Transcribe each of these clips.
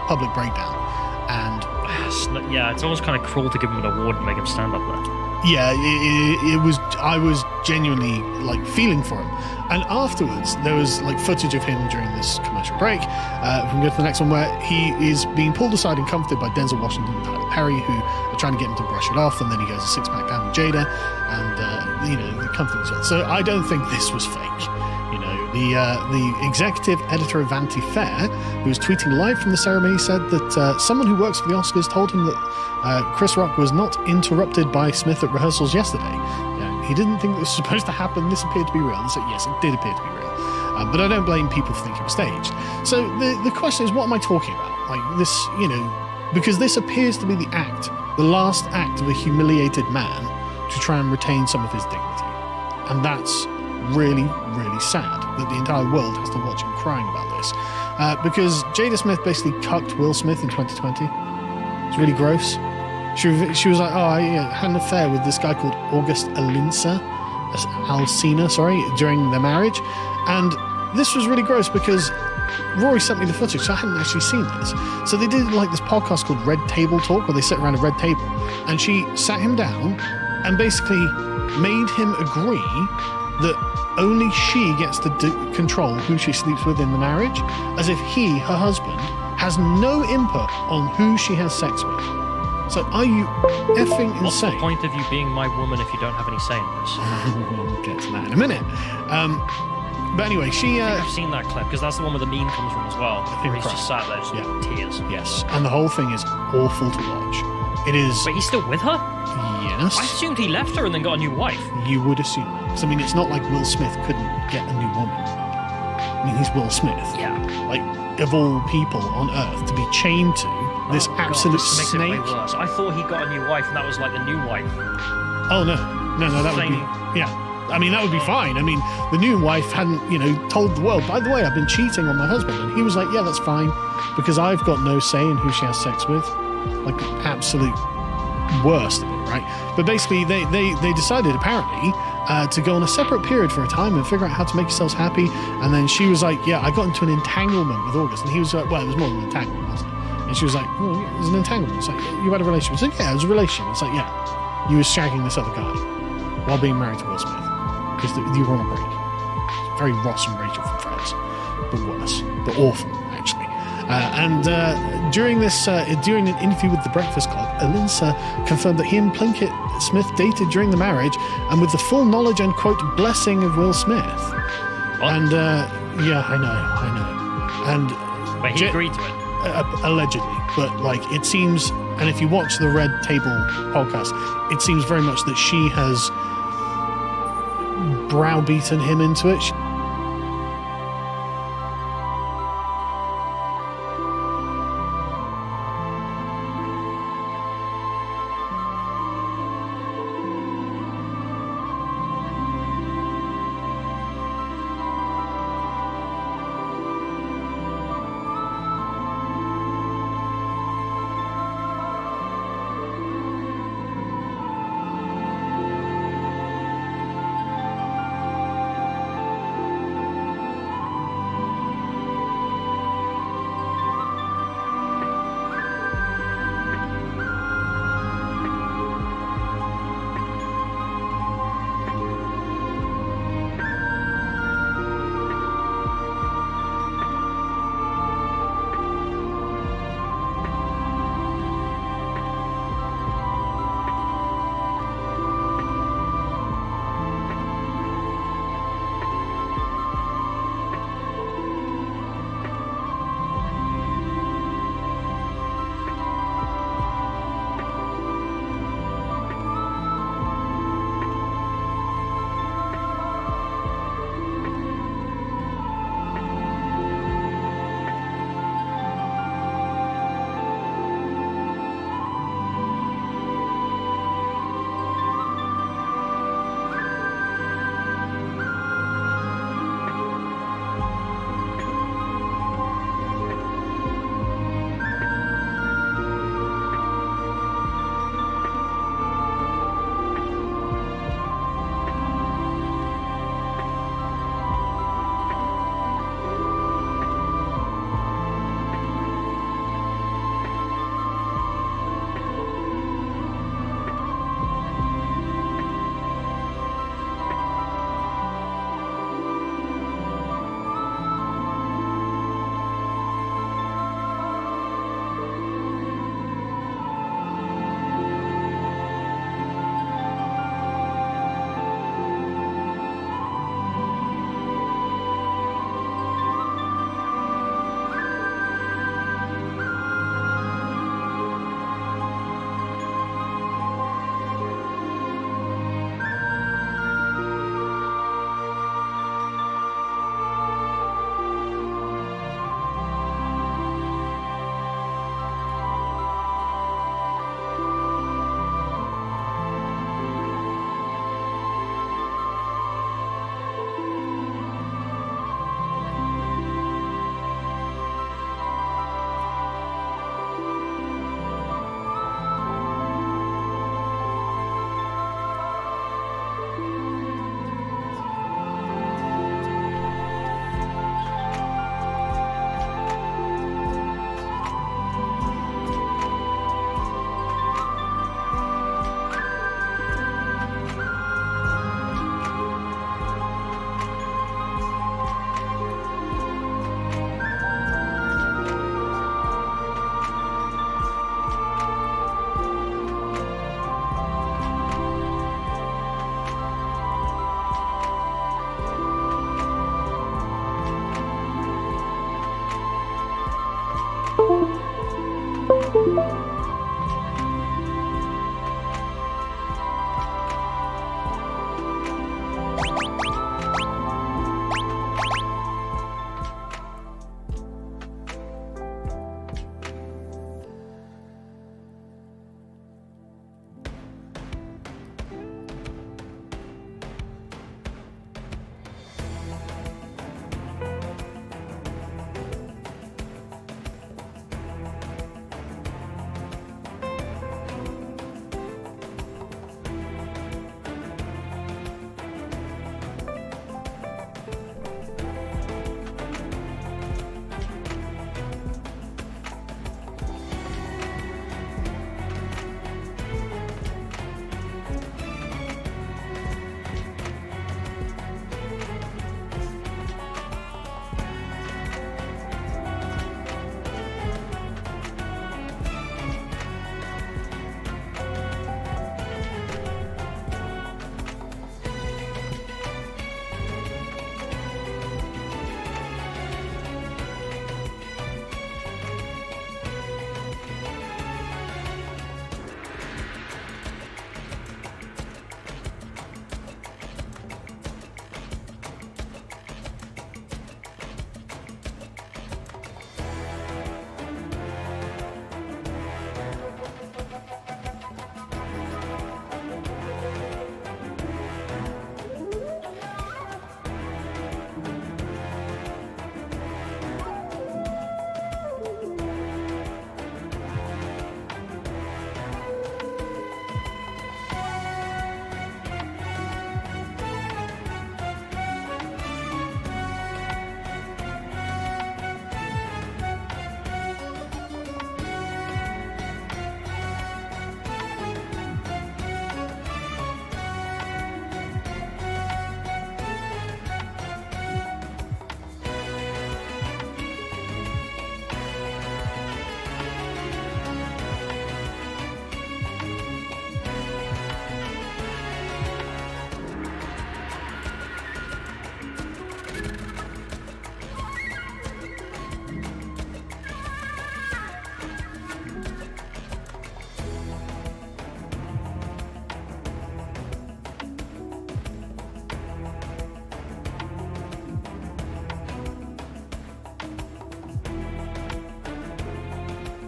public breakdown. And yeah, it's almost kind of cruel to give him an award and make him stand up there. yeah, it was. I was genuinely like feeling for him. And afterwards, there was like footage of him during this commercial break. We can go to the next one where he is being pulled aside and comforted by Denzel Washington and Tyler Perry, who are trying to get him to brush it off. And then he goes a six-pack down with Jada, and they comfort each other. So I don't think this was fake. You know, the executive editor of Vanity Fair, who was tweeting live from the ceremony, said that someone who works for the Oscars told him that Chris Rock was not interrupted by Smith at rehearsals yesterday. He didn't think this was supposed to happen. This appeared to be real. And so, yes, it did appear to be real. But I don't blame people for thinking it was staged. So the question is, what am I talking about? Like this, you know, because this appears to be the last act of a humiliated man to try and retain some of his dignity. And that's really, really sad that the entire world has to watch him crying about this. Because Jada Smith basically cucked Will Smith in 2020. It's really gross. She was like, I had an affair with this guy called August Alsina, during their marriage. And this was really gross because Rory sent me the footage, so I hadn't actually seen this. So they did like this podcast called Red Table Talk, where they sit around a red table. And she sat him down and basically made him agree that only she gets to control who she sleeps with in the marriage, as if he, her husband, has no input on who she has sex with. So are you effing insane? What's the point of you being my woman if you don't have any say in this? We'll get to that in a minute. But anyway, I've seen that clip, because that's the one where the meme comes from as well. Where he's just sat there, just tears. Yes, and the whole thing is awful to watch. It is... But he's still with her? Yes. I assumed he left her and then got a new wife. You would assume. So, I mean, it's not like Will Smith couldn't get a new woman. I mean, he's Will Smith. Yeah. Like, of all people on Earth, to be chained to this absolute God, this snake. Makes it way worse. I thought he got a new wife and that was like the new wife. Oh, no, that would be... Yeah. I mean, that would be fine. I mean, the new wife hadn't, told the world, by the way, I've been cheating on my husband. And he was like, yeah, that's fine, because I've got no say in who she has sex with. Like, the absolute worst of it, right? But basically, they decided, apparently, to go on a separate period for a time and figure out how to make yourselves happy. And then she was like, yeah, I got into an entanglement with August. And he was like, well, it was more than an entanglement, wasn't it? And she was like, well, yeah, it was an entanglement. It's like, you had a relationship. It's like, yeah, it was a relationship. It's like, yeah, you were shagging this other guy while being married to Will Smith. Because you were on a break. It's very Ross and Rachel from Friends, but worse, but awful, actually. During an interview with The Breakfast Club, Alsina confirmed that he and Plinkett Smith dated during the marriage, and with the full knowledge and quote blessing of Will Smith. What? And yeah, I know. And but he agreed to it. Allegedly, but like it seems, and if you watch the Red Table podcast, it seems very much that she has browbeaten him into it.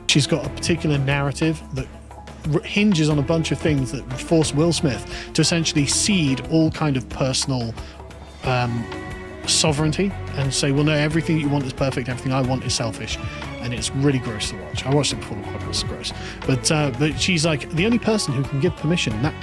she's got a particular narrative that hinges on a bunch of things that force Will Smith to essentially cede all kind of personal sovereignty and say, well, no, everything that you want is perfect, everything I want is selfish. And it's really gross to watch. I watched it before the podcast, it's gross. But she's like the only person who can give permission, and that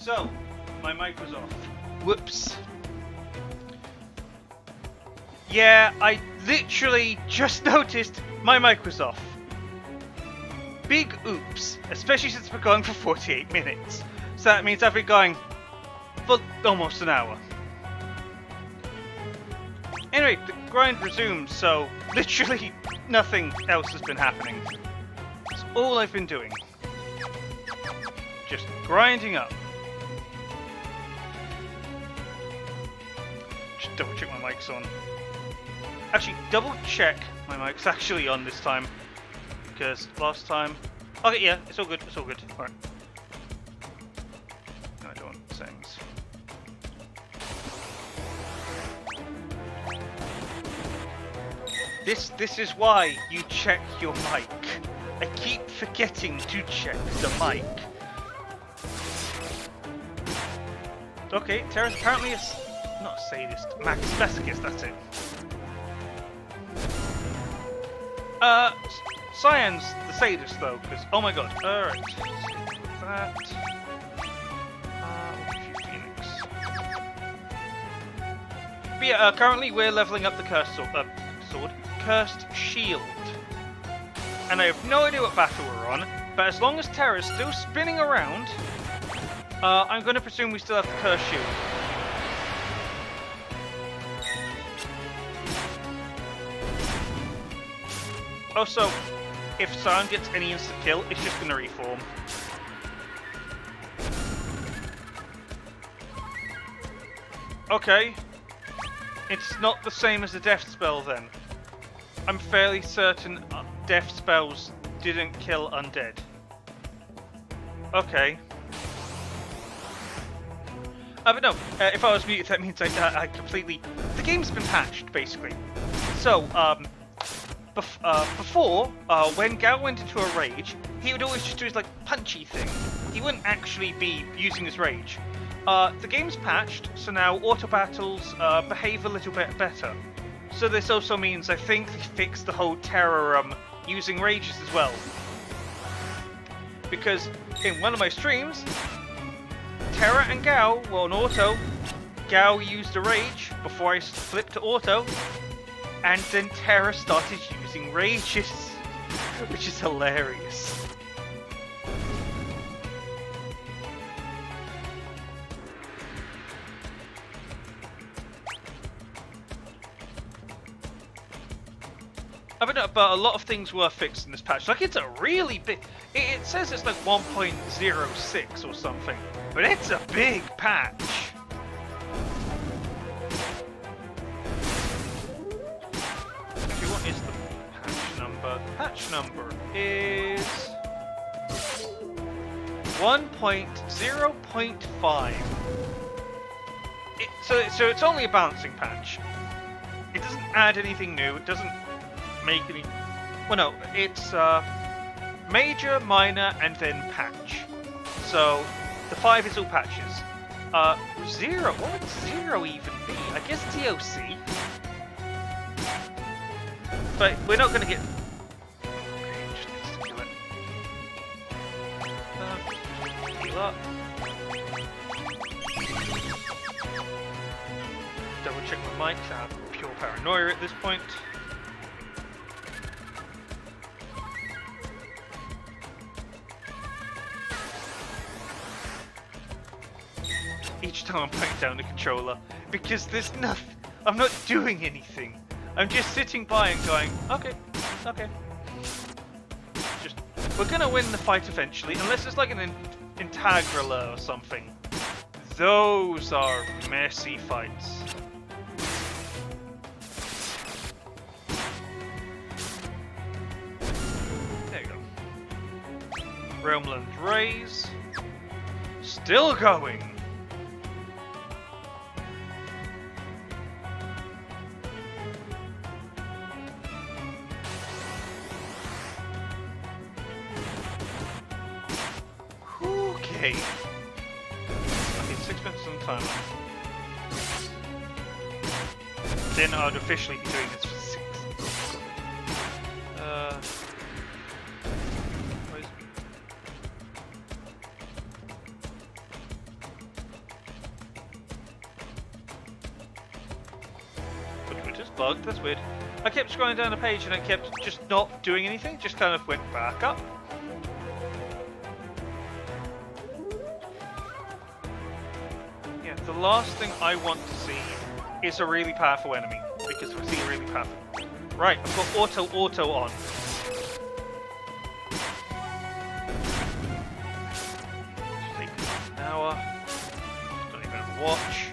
So, my mic was off. Whoops. Yeah, I literally just noticed my mic was off. Big oops, especially since we're going for 48 minutes. So that means I've been going for almost an hour. Anyway, the grind resumes, so literally nothing else has been happening. That's all I've been doing. Just grinding up. Just double check my mic's on. Actually, double check my mic's actually on this time. Because last time... Okay, yeah, it's all good, it's all good. Alright. No, I don't want settings. This is why you check your mic. I keep forgetting to check the mic. Okay, Terra's apparently not a sadist. Masochist, that's it. Cyan's the sadist though, because oh my god. Alright, that. Phoenix. But yeah, currently we're leveling up the cursed cursed shield. And I have no idea what battle we're on, but as long as Terra's still spinning around, I'm going to presume we still have the cursed shield. Also, if Cyan gets any instant kill, it's just going to reform. Okay. It's not the same as a death spell then. I'm fairly certain death spells didn't kill undead. Okay. But no, if I was muted, that means I completely... The game's been patched, basically. So, before, when Gao went into a rage, he would always just do his, like, punchy thing. He wouldn't actually be using his rage. The game's patched, so now auto battles behave a little bit better. So this also means I think they fixed the whole Terra using rages as well. Because in one of my streams, Terra and Gao were on auto. Gao used a rage before I flipped to auto. And then Terra started using rages, which is hilarious. but a lot of things were fixed in this patch. Like, it's a really big... It says it's like 1.06 or something, but it's a big patch. Actually, what is the patch number? The patch number is 1.0.5. So it's only a balancing patch. It doesn't add anything new. It doesn't make any... Well, no, it's major, minor, and then patch. So the 5 is all patches. 0. What would 0 even be? I guess TOC. But we're not going to get... Okay, just needs to kill it. Heal up. Double check my mic, I have pure paranoia at this point. Each time I'm putting down the controller, because there's nothing, I'm not doing anything. I'm just sitting by and going, okay. We're gonna win the fight eventually, unless it's like an Integrala or something. Those are messy fights. There you go. Realmland Raise. Still going. Okay. Okay, 6 minutes on the timer. Then I'd officially be doing this for 6. Where's... But Twitter's bugged, that's weird. I kept scrolling down the page and it kept just not doing anything, just kind of went back up. The last thing I want to see is a really powerful enemy, because we see a really powerful... Right, I've got auto on. Just take an hour. Don't even have a watch.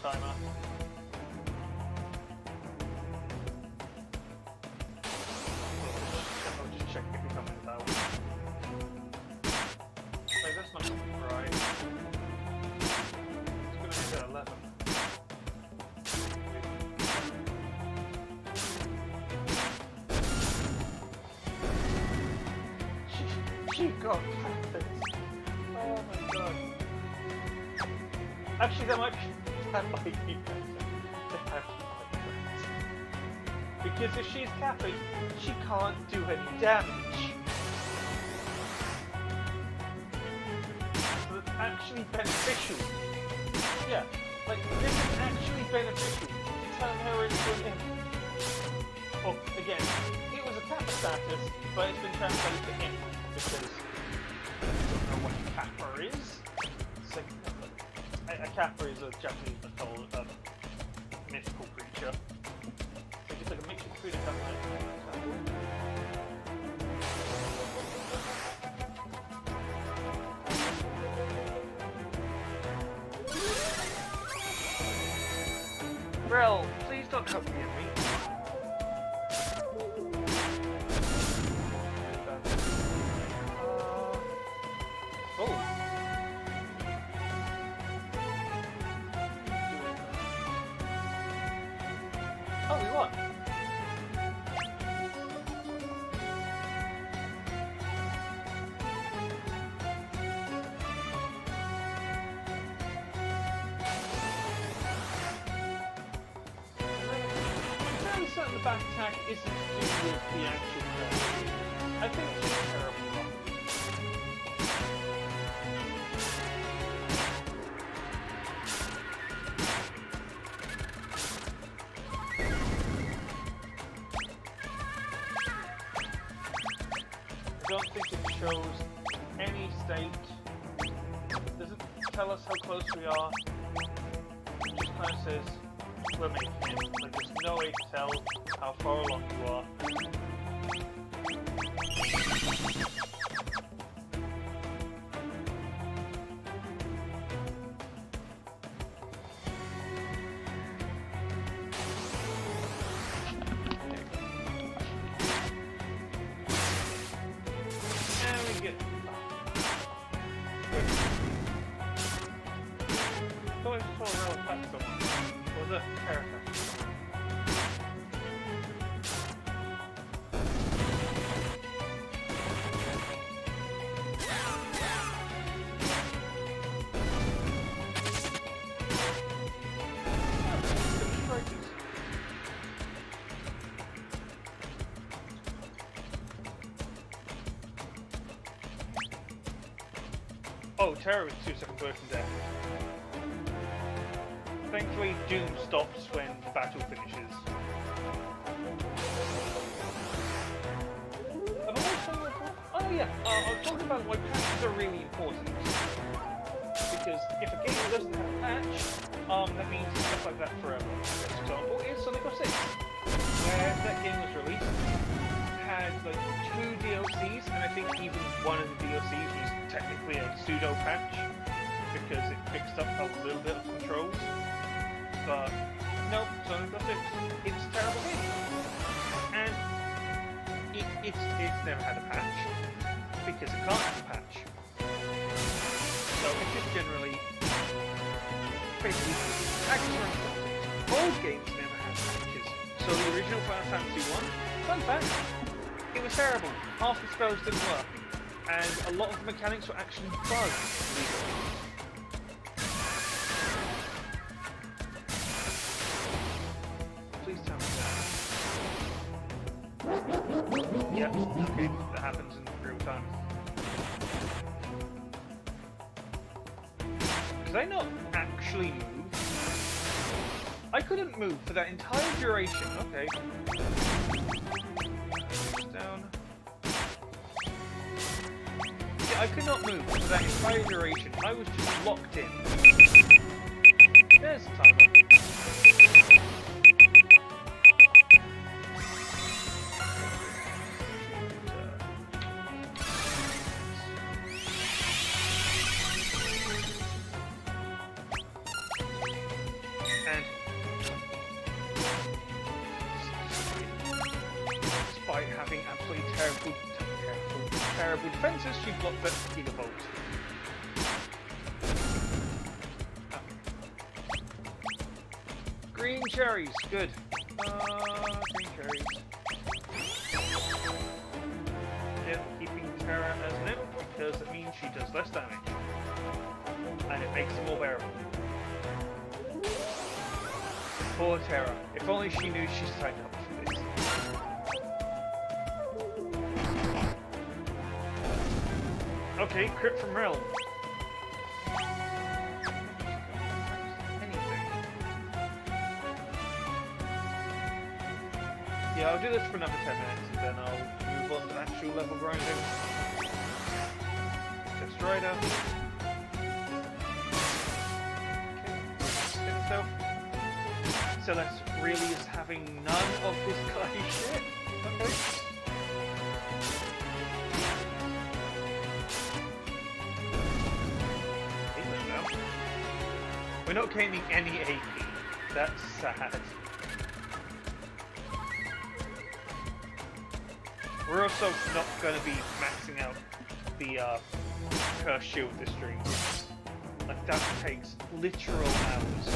Timer. I'll just check if we come in that one. Okay, that's not right. It's gonna be at 11. She got this. Oh my god. Actually, that might be better. Because if she's capping, she can't do any damage. So it's actually beneficial. Yeah, like this is actually beneficial to turn her into an imp. Well, again, it was a kappa status, but it's been translated to imp because I don't know what a kappa is. So, a kappa is a Japanese mythical creature. So it's like a mixture between a kappa and a Rel, please don't copy me. Oh. Oh, we won. back attack isn't to do with the actual play. I think it's just terrible. I don't think it shows any state. It doesn't tell us how close we are. It just kind of says we're making it. Like there's no way to tell how far along you are. Oh, Terra is 2 seconds away from death. Thankfully, Doom stops when the battle finishes. Oh yeah, I was talking about why patches are really important. Because if a game doesn't have a patch, that means stuff like that forever. For example, is Sonic 06, where that game was released, had like 2 DLCs, and I think even one of the DLCs was technically a pseudo patch because it fixed up a little bit of controls. But no, Sonic 06, it's a terrible game, and it's never had a patch because it can't have a patch. So it's just generally basically patches are important. Old games never had patches. So the original Final Fantasy 1, fun fact, it was terrible. Half the spells didn't work, and a lot of the mechanics were actually bugged. Please tell me that. Yep, okay, that happens in real time. Could I not actually move? I couldn't move for that entire duration. Okay. Down. Yeah, I could not move for that entire duration. I was just locked in. There's the timer. Terrible defenses, she blocked that gigabolt. Oh. Green cherries, good. Green cherries. Yeah, keeping Terra as an imp because it means she does less damage. And it makes it more bearable. Poor Terra. If only she knew she signed up for this. Okay, crit from Realm. Anything. Yeah, I'll do this for another 10 minutes and then I'll move on to actual level grinding. Test Rider. Okay, so Celeste really is having none of this guy's shit. Okay. We're not gaining any AP. That's sad. We're also not going to be maxing out the Curse Shield this stream. Like, that takes literal hours.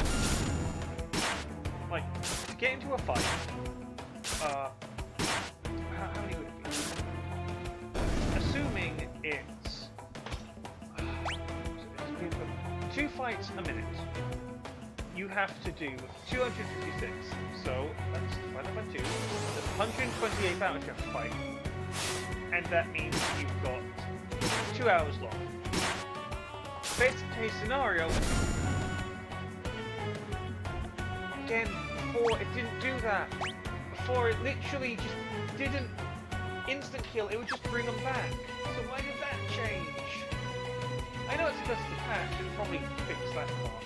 Like, to get into a fight, how many would it be? Assuming it's 2 fights a minute, you have to do 256. So let's divide that by 2. 128 battles you have to fight, and that means you've got 2 hours long. Best case scenario, again, before it didn't do that. Before it literally just didn't instant kill, it would just bring them back. So why did that change? I know it's because of the patch, it'll probably fix that part.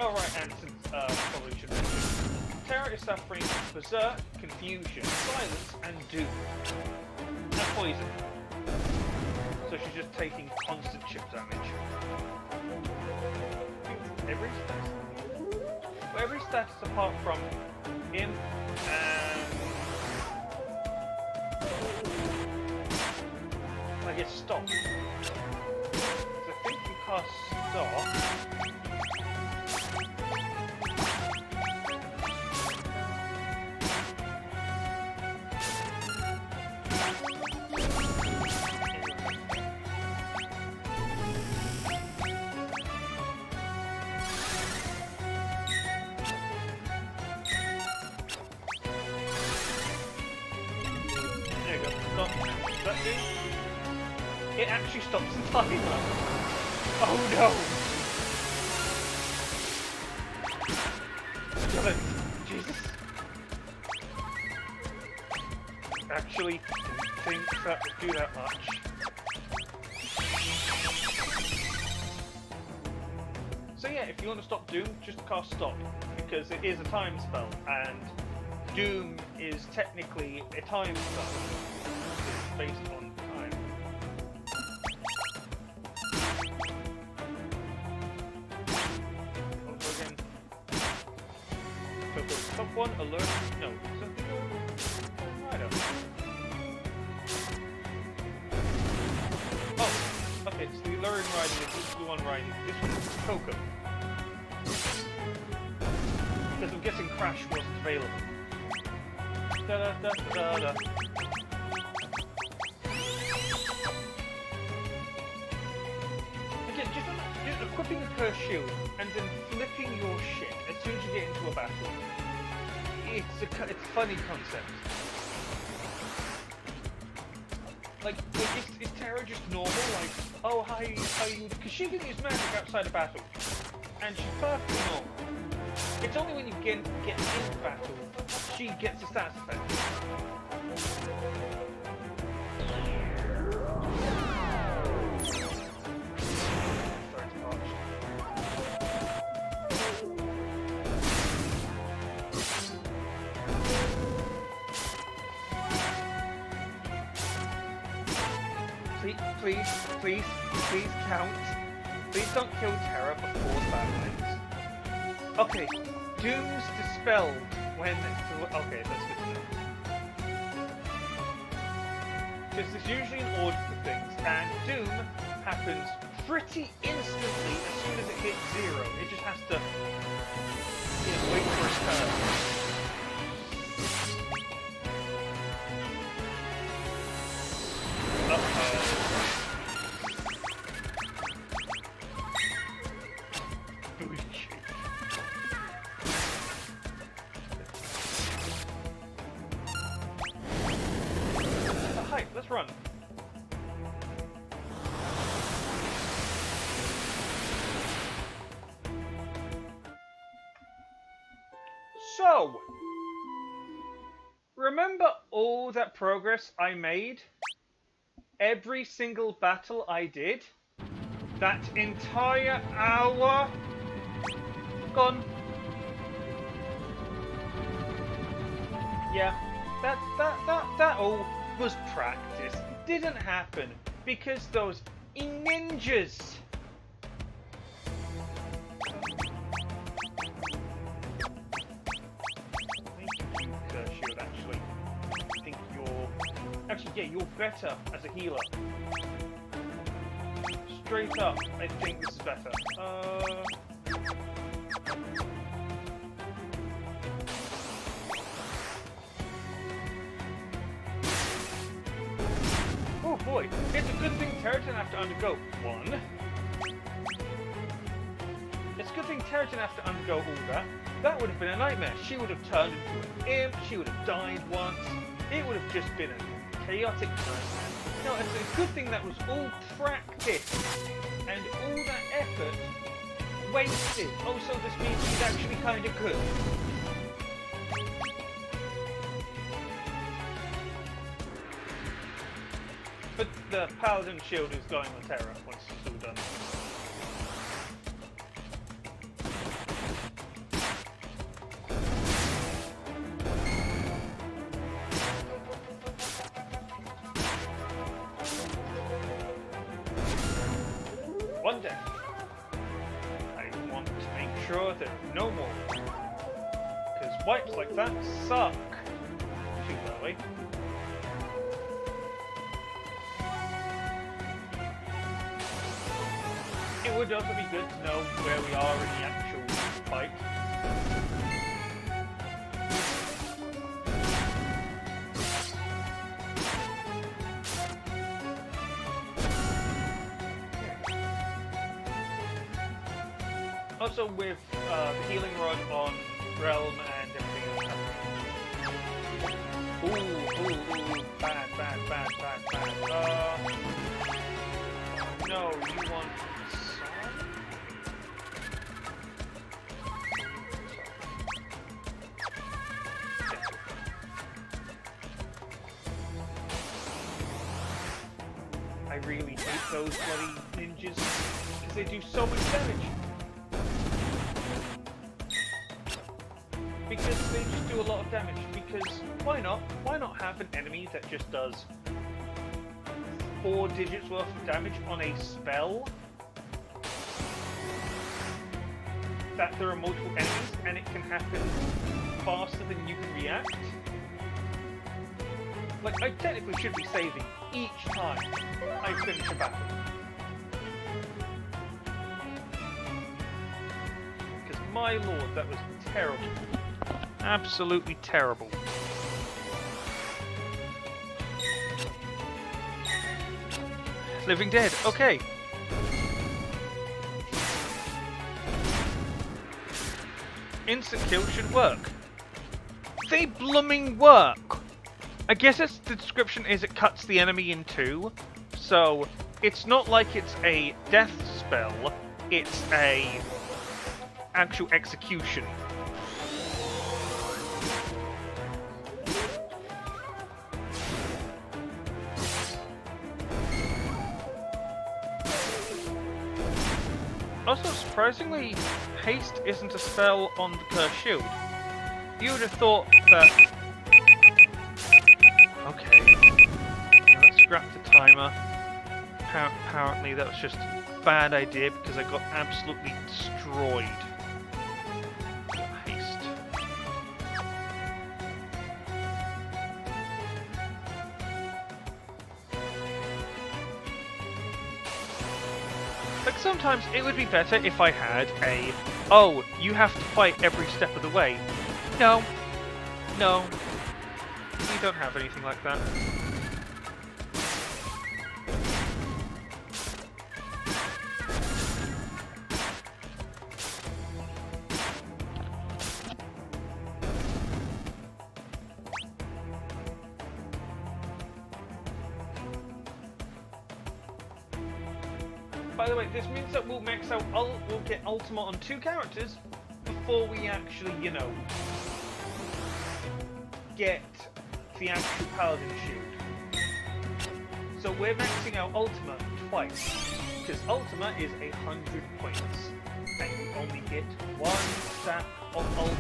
Alright, and since probably should mention, Terra is suffering Berserk, Confusion, Silence, and Doom. And Poison. So she's just taking constant chip damage. Every status apart from him and I guess Stop. So I think you cast Stop. It actually stops the timer. Oh no! Kill it. Jesus. Actually, didn't think that would do that much. So yeah, if you want to stop Doom, just cast Stop, because it is a time spell, and Doom is technically a time spell. It's based on time. Over again. So top one, alert. No, something. Rider. Oh, okay. So the alluring riding is the one riding. This one is Coco. Because I'm guessing Crash wasn't available. Da da da da da. Again, just equipping a Curse Shield and then flipping your shit as soon as you get into a battle. It's a funny concept. Like is Terra just normal? Like, oh hi, how you? Because she can use magic outside of battle, and she's perfectly normal. It's only when you get into battle she gets a status effect. Please count. Please don't kill Terra before the battle ends. Okay, Doom's dispelled when... Okay, that's good to know. Because there's usually an order for things, and Doom happens pretty instantly as soon as it hits 0. It just has to, wait for its turn. Let's run. So, remember all that progress I made? Every single battle I did? That entire hour? Gone. Yeah, that all was practice. Didn't happen because those ninjas. Shield, actually. I think yeah, you're better as a healer. Straight up, I think this is better. Oh boy, it's a good thing Terra didn't have to undergo 1, It's a good thing Terra didn't have to undergo all that. That would have been a nightmare. She would have turned into an imp, she would have died once. It would have just been a chaotic nightmare. No, it's a good thing that was all practice and all that effort wasted. Oh, so this means she's actually kind of good. But the Paladin shield is going on Terra once it's all done. One day, I want to make sure that no more. Because wipes like that suck. Shoot that way. It would also be good to know where we are in the actual fight. Also with the healing rod on Realm and everything else. Ooh, bad. No, you want some? I really hate those bloody ninjas because they do so much damage. Because they just do a lot of damage. Because why not? Why not have an enemy that just does 4 digits worth of damage on a spell? That there are multiple enemies and it can happen faster than you can react. Like, I technically should be saving each time I finish a battle. Because my lord, that was terrible. Absolutely terrible. Living Dead, okay. Instant kill should work. They blooming work! I guess it's, the description is it cuts the enemy in two, so it's not like it's a death spell, it's a actual execution. Also, surprisingly, haste isn't a spell on the cursed shield. You would have thought that... Okay, now let's scrap the timer. Apparently that was just a bad idea because I got absolutely destroyed. Haste. Like, sometimes it would be better if I had a, oh, you have to fight every step of the way. No. No. We don't have anything like that. By the way, this means that we'll max out, we'll get Ultima on 2 characters before we actually, you know, get the actual Paladin shield. So we're maxing out Ultima twice, because Ultima is 100 points, and you only get 1 stack of Ultima.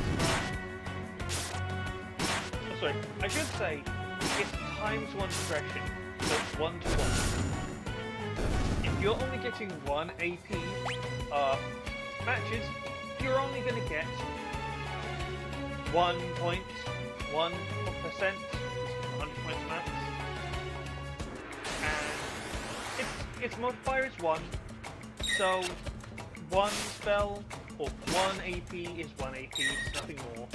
Oh, sorry, I should say it's times 1 progression, so it's 1 to 1. If you're only getting 1 AP matches, you're only going to get 1.1%, 100 points max. And its modifier is 1, so 1 spell or 1 AP is 1 AP, it's nothing more.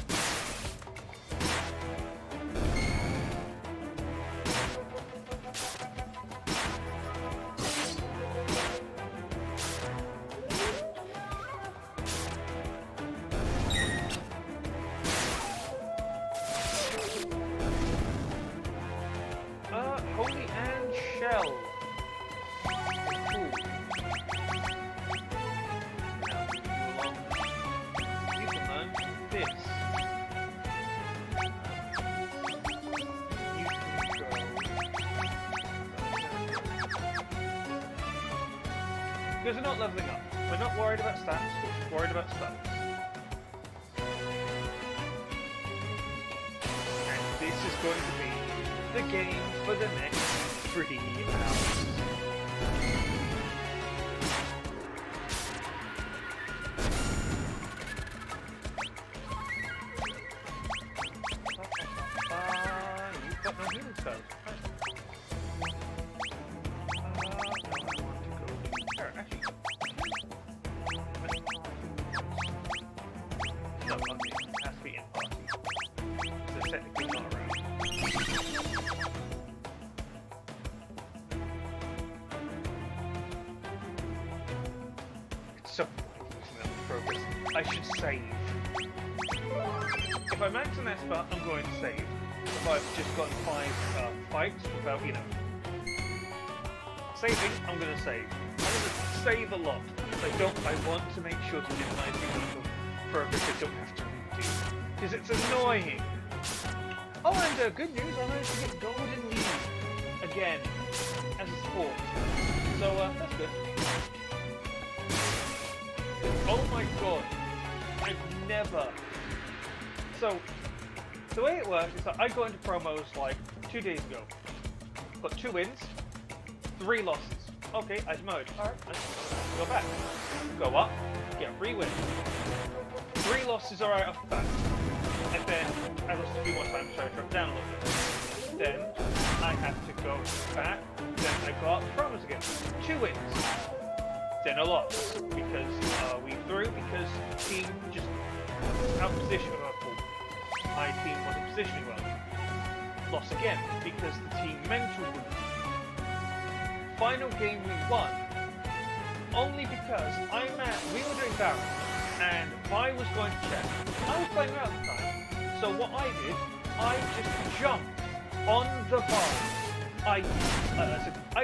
Because we're not leveling up. We're not worried about stats, we're just worried about spells. And this is going to be the game for the next 3 hours. You've got no healing spells. I should save. If I max an Esper, I'm going to save. If I've just gotten 5 fights without, saving, I'm going to save. I'm going to save a lot. I want to make sure to minimize the amount of progress I don't have to do. Because it's annoying. Oh, and good news, I managed to get Golden Lead again as a sport. So, that's good. Oh my god. I've never... So, the way it works is that I got into promos like 2 days ago. Got 2 wins, 3 losses. Okay, I demoted. Alright, let's go back. Go up, get 3 wins. 3 losses are right off the bat. And then I lost a few more times, so I dropped down a little bit. Then I had to go back. Then I got promos again. 2 wins. Then a loss because we threw because the team just out of position with our fault. My team wasn't positioning well. Loss again because the team mental wouldn't. Final game we won only because we were doing Baron and I was going to check. I was playing around at the time, so what I did, I just jumped on the bar. I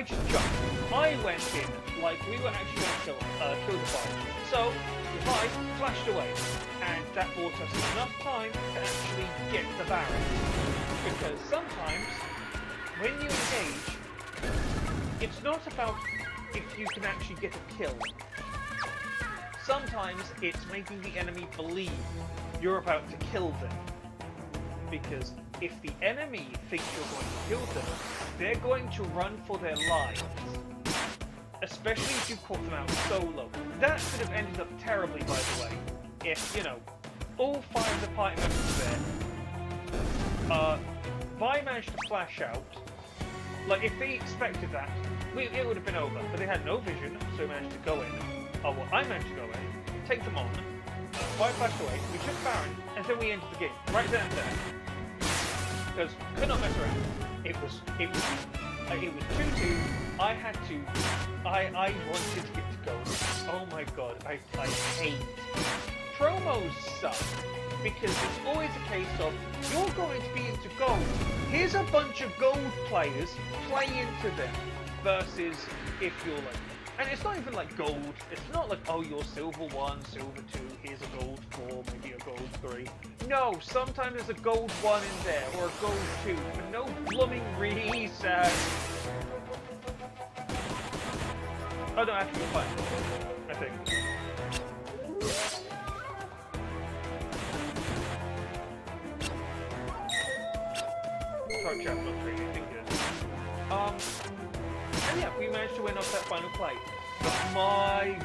just jumped. I went in like we were actually going to kill the bar. So the Vibe flashed away, and that bought us enough time to actually get the Baron. Because sometimes, when you engage, it's not about if you can actually get a kill. Sometimes it's making the enemy believe you're about to kill them. Because if the enemy thinks you're going to kill them, they're going to run for their lives. Especially if you caught them out solo. That could have ended up terribly, by the way. If, all 5 of the party members there, Vi managed to flash out. Like, if they expected that, it would have been over. But they had no vision, so we managed to go in. I managed to go in, take them on. Vi flashed away, we took Baron, and then we entered the game. Right then and there. Because could not mess around. It was 2-2. I wanted to get to go. Oh my god, I hate promos suck because it's always a case of you're going to be into gold. Here's a bunch of gold players, play into them. Versus if you're like, and it's not even like gold. It's not like, oh, you're silver 1, silver 2. Here's a gold 4, maybe a gold 3. No, sometimes there's a gold 1 in there or a gold 2, but no blooming reason. Oh no, actually, you're fine. I think. Sorry, chat, not really anything good. And yeah, we managed to win off that final play. But my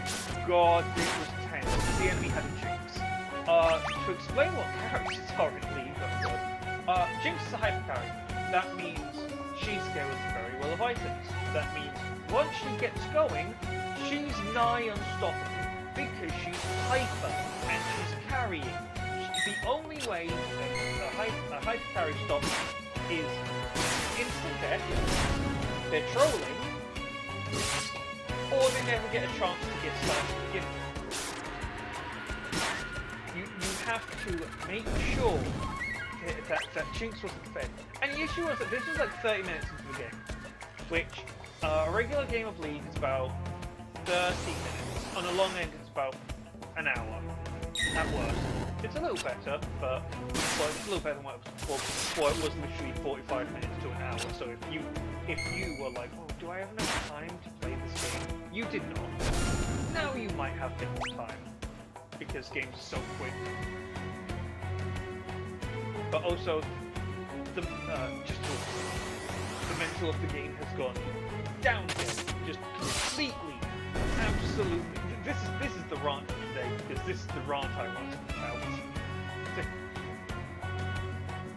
god, it was tense. The enemy had a Jinx. To explain what characters are in League, Jinx is a hyper carry. That means she scales very well of items. That means once she gets going, she's nigh unstoppable because she's hyper and she's carrying. The only way a hyper carry stops is instant death, they're trolling, or they never get a chance to get started to begin with. You have to make sure that Jinx wasn't fed. And the issue was that this was like 30 minutes into the game, which a regular game of League is about 30 minutes. On a long end, it's about an hour at worst. It's a little better, but it's a little better than what it was before. It was literally 45 minutes to an hour. So if you were like, oh, do I have enough time to play this game? You did not. Now you might have a bit more time because games are so quick. But also, the mental of the game has gone downhill, just completely, absolutely. This is the rant of the day because this is the rant I want to put out.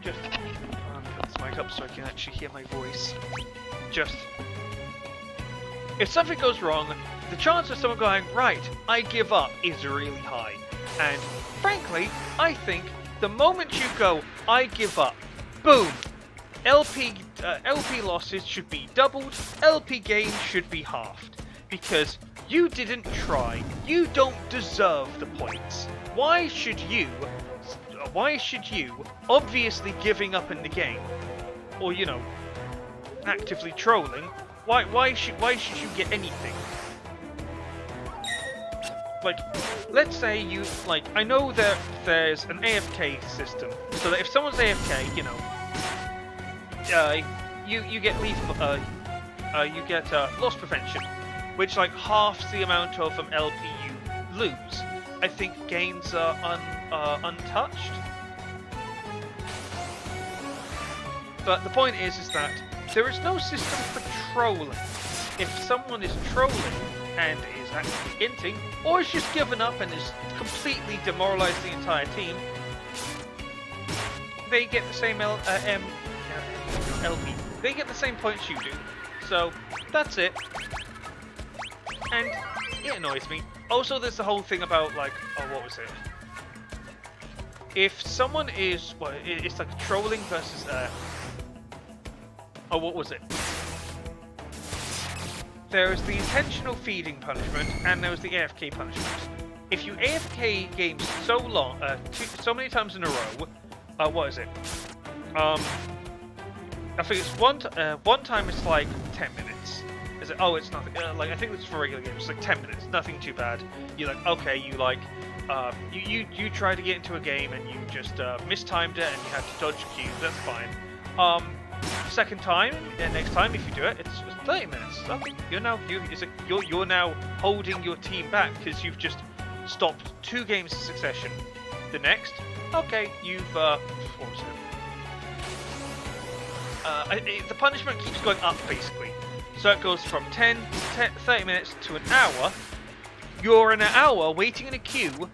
Just put this mic up so I can actually hear my voice. Just if something goes wrong, the chance of someone going, right, I give up, is really high. And frankly, I think the moment you go, I give up, boom, LP losses should be doubled, LP gains should be halved. Because you didn't try, you don't deserve the points. Why should you, obviously giving up in the game, or you know, actively trolling, why should you get anything? Like, let's say you, like, I know that there's an AFK system, so that if someone's AFK, you know, you get loss prevention, which like halves the amount of LP you lose. I think gains are untouched. But the point is that there is no system for trolling. If someone is trolling and is actually inting, or is just given up and is completely demoralised the entire team, they get the same LP. They get the same points you do. So that's it. And it annoys me. Also, there's the whole thing about like, oh, what was it? If someone is, well, it's like trolling versus oh, what was it? There was the intentional feeding punishment, and there was the AFK punishment. If you AFK games so long, so many times in a row, what is it? I think it's one time it's like 10 minutes. Is it? Oh, it's nothing. Like I think it's for regular games. It's like 10 minutes, nothing too bad. You're like, okay, you like, you try to get into a game and you just mistimed it and you have to dodge cubes. That's fine. Second time, and next time if you do it, it's 30 minutes. Okay, you're now holding your team back because you've just stopped 2 games in succession. The next, okay, you've what was it? The punishment keeps going up basically. So it goes from 30 minutes to an hour. You're in an hour waiting in a queue.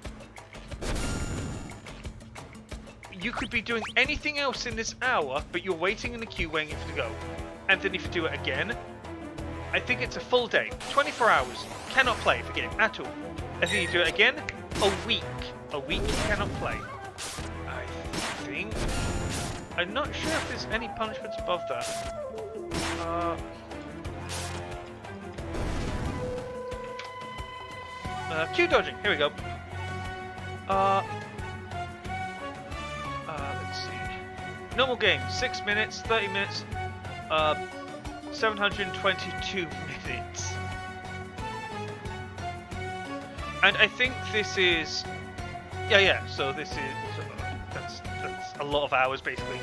You could be doing anything else in this hour, but you're waiting in the queue waiting for it to go. And then if you do it again, I think it's a full day, 24 hours. Cannot play the game at all. And then you do it again, a week. A week you cannot play. I think. I'm not sure if there's any punishments above that. Queue dodging. Here we go. Let's see. Normal game, 6 minutes, 30 minutes, 722 minutes. And I think this is, yeah. So this is that's a lot of hours basically.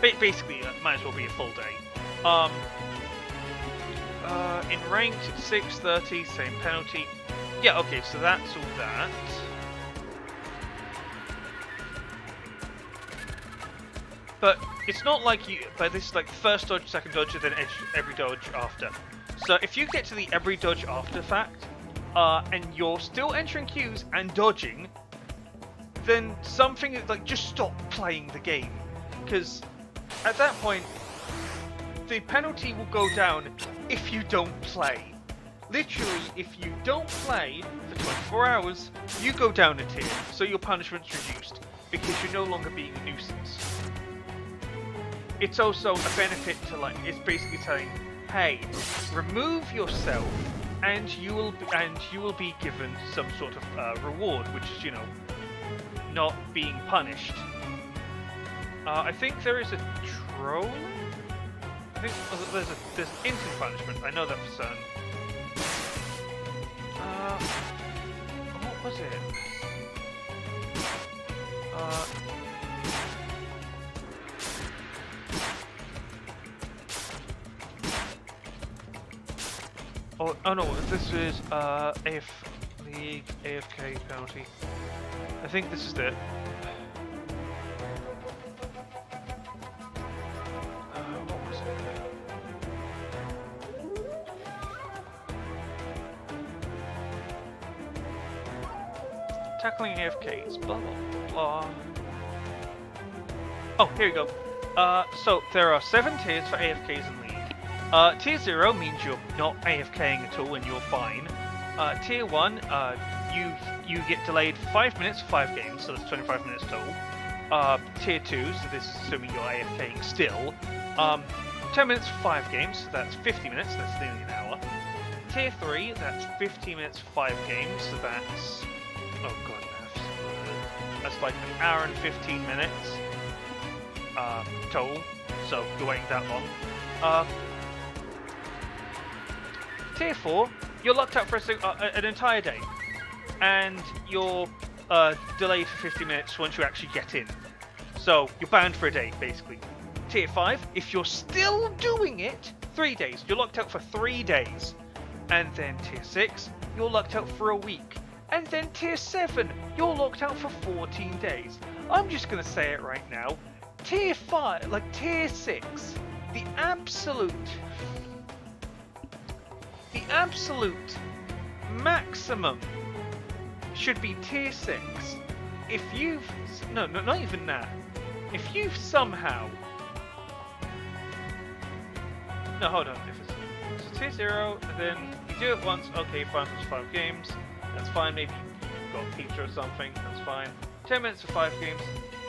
Basically, might as well be a full day. In ranked, 6:30, same penalty. Yeah, okay, so that's all that. But it's not like you. But this is like first dodge, second dodge, and then every dodge after. So if you get to the every dodge after fact, and you're still entering queues and dodging, then something like just stop playing the game, because at that point the penalty will go down if you don't play. Literally, if you don't play for 24 hours, you go down a tier, so your punishment's reduced, because you're no longer being a nuisance. It's also a benefit to, like, it's basically saying, hey, remove yourself, and you will be given some sort of reward, which is, you know, not being punished. I think there is a troll. I think there's instant punishment. I know that for certain. What was it? Oh no, this is if League AFK penalty. I think this is it. What was it? Tackling AFKs, blah blah blah. Oh, here we go. So there are 7 tiers for AFKs in League. Tier 0 means you're not AFKing at all and you're fine. Tier 1, you get delayed 5 minutes for 5 games, so that's 25 minutes total. Tier 2, so this is assuming you're AFKing still. 10 minutes for 5 games, so that's 50 minutes, that's nearly an hour. Tier 3, that's 50 minutes for 5 games, so that's... oh god, that's like an hour and 15 minutes total, so you're waiting that long. Tier 4, you're locked out for an entire day, and you're delayed for 50 minutes once you actually get in. So you're banned for a day, basically. Tier 5, if you're still doing it, 3 days. You're locked out for 3 days. And then Tier 6, you're locked out for a week. And then Tier 7, you're locked out for 14 days. I'm just going to say it right now. Tier 5, like Tier 6, the absolute maximum should be Tier 6. If you've... no, not even that. If you've somehow... no, hold on. If it's Tier 0, and then you do it once, okay, fine, it's 5 games. That's fine, maybe you've got pizza or something, that's fine. 10 minutes for 5 games.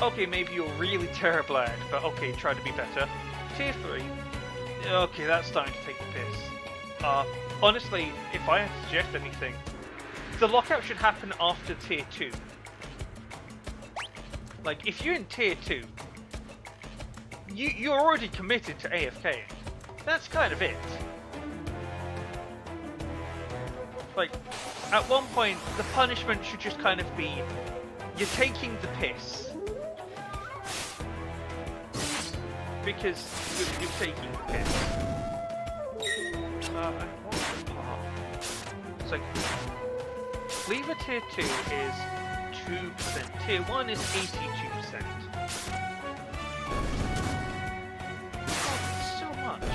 Okay, maybe you're really terrible at it, but okay, try to be better. Tier 3. Okay, that's starting to take the piss. Honestly, if I had to suggest anything, the lockout should happen after Tier 2. Like, if you're in Tier 2, you're already committed to AFKing. That's kind of it. Like, at one point, the punishment should just kind of be, you're taking the piss. Because you're taking the piss. What was the part? So, Lever Tier 2 is 2%. Tier 1 is 82%. Oh, so much.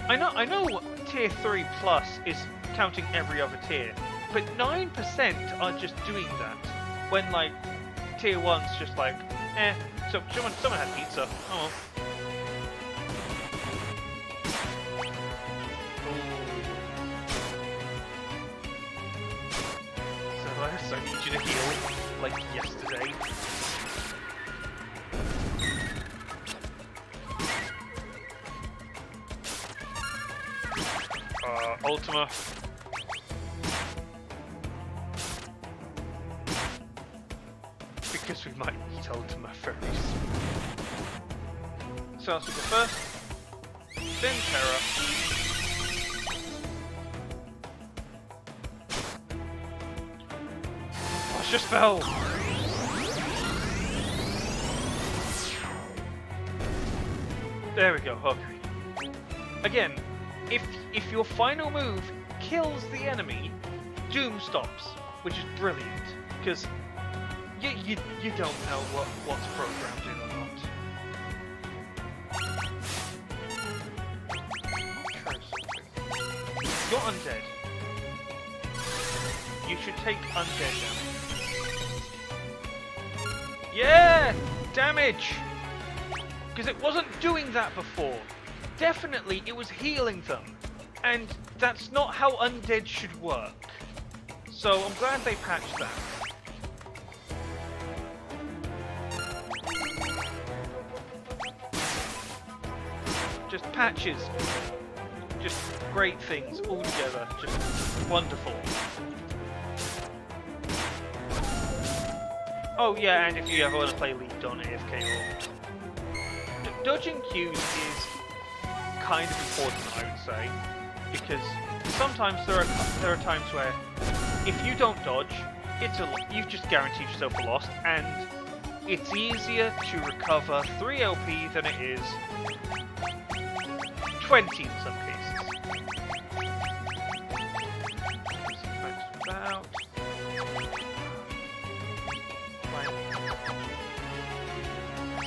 I know Tier 3 Plus is counting every other tier, but 9% are just doing that. When, like, Tier 1's just like, eh, so someone had pizza. Oh well. So I need you to heal, like yesterday. Ultima. Because we might need Ultima very soon. So let's go first. Then Terra. Just fell. There we go. Okay. Again, if your final move kills the enemy, Doom stops, which is brilliant because you don't know what's programmed in or not. You're undead. You should take undead damage. Yeah! Damage! Because it wasn't doing that before. Definitely it was healing them. And that's not how undead should work. So I'm glad they patched that. Just patches. Just great things all together. Just wonderful. Oh yeah, and if you ever want to play League, don't AFK or... Dodging Qs is kind of important, I would say, because sometimes there are times where if you don't dodge, you've just guaranteed yourself a loss, and it's easier to recover 3 LP than it is 20 in some cases.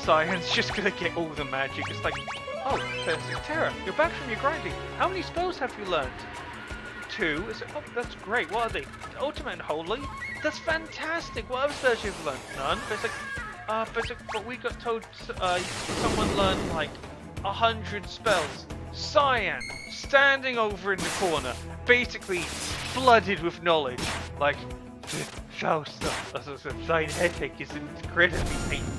Cyan's just gonna get all the magic. It's like, oh, there's Terra, you're back from your grinding. How many spells have you learned? 2. Is it? Oh, that's great. What are they? Ultimate and Holy? That's fantastic. What other spells you've learned? None. But we got told someone learned like 100 spells. Cyan, standing over in the corner, basically flooded with knowledge. Like, Faust, Cyan headache is incredibly painful.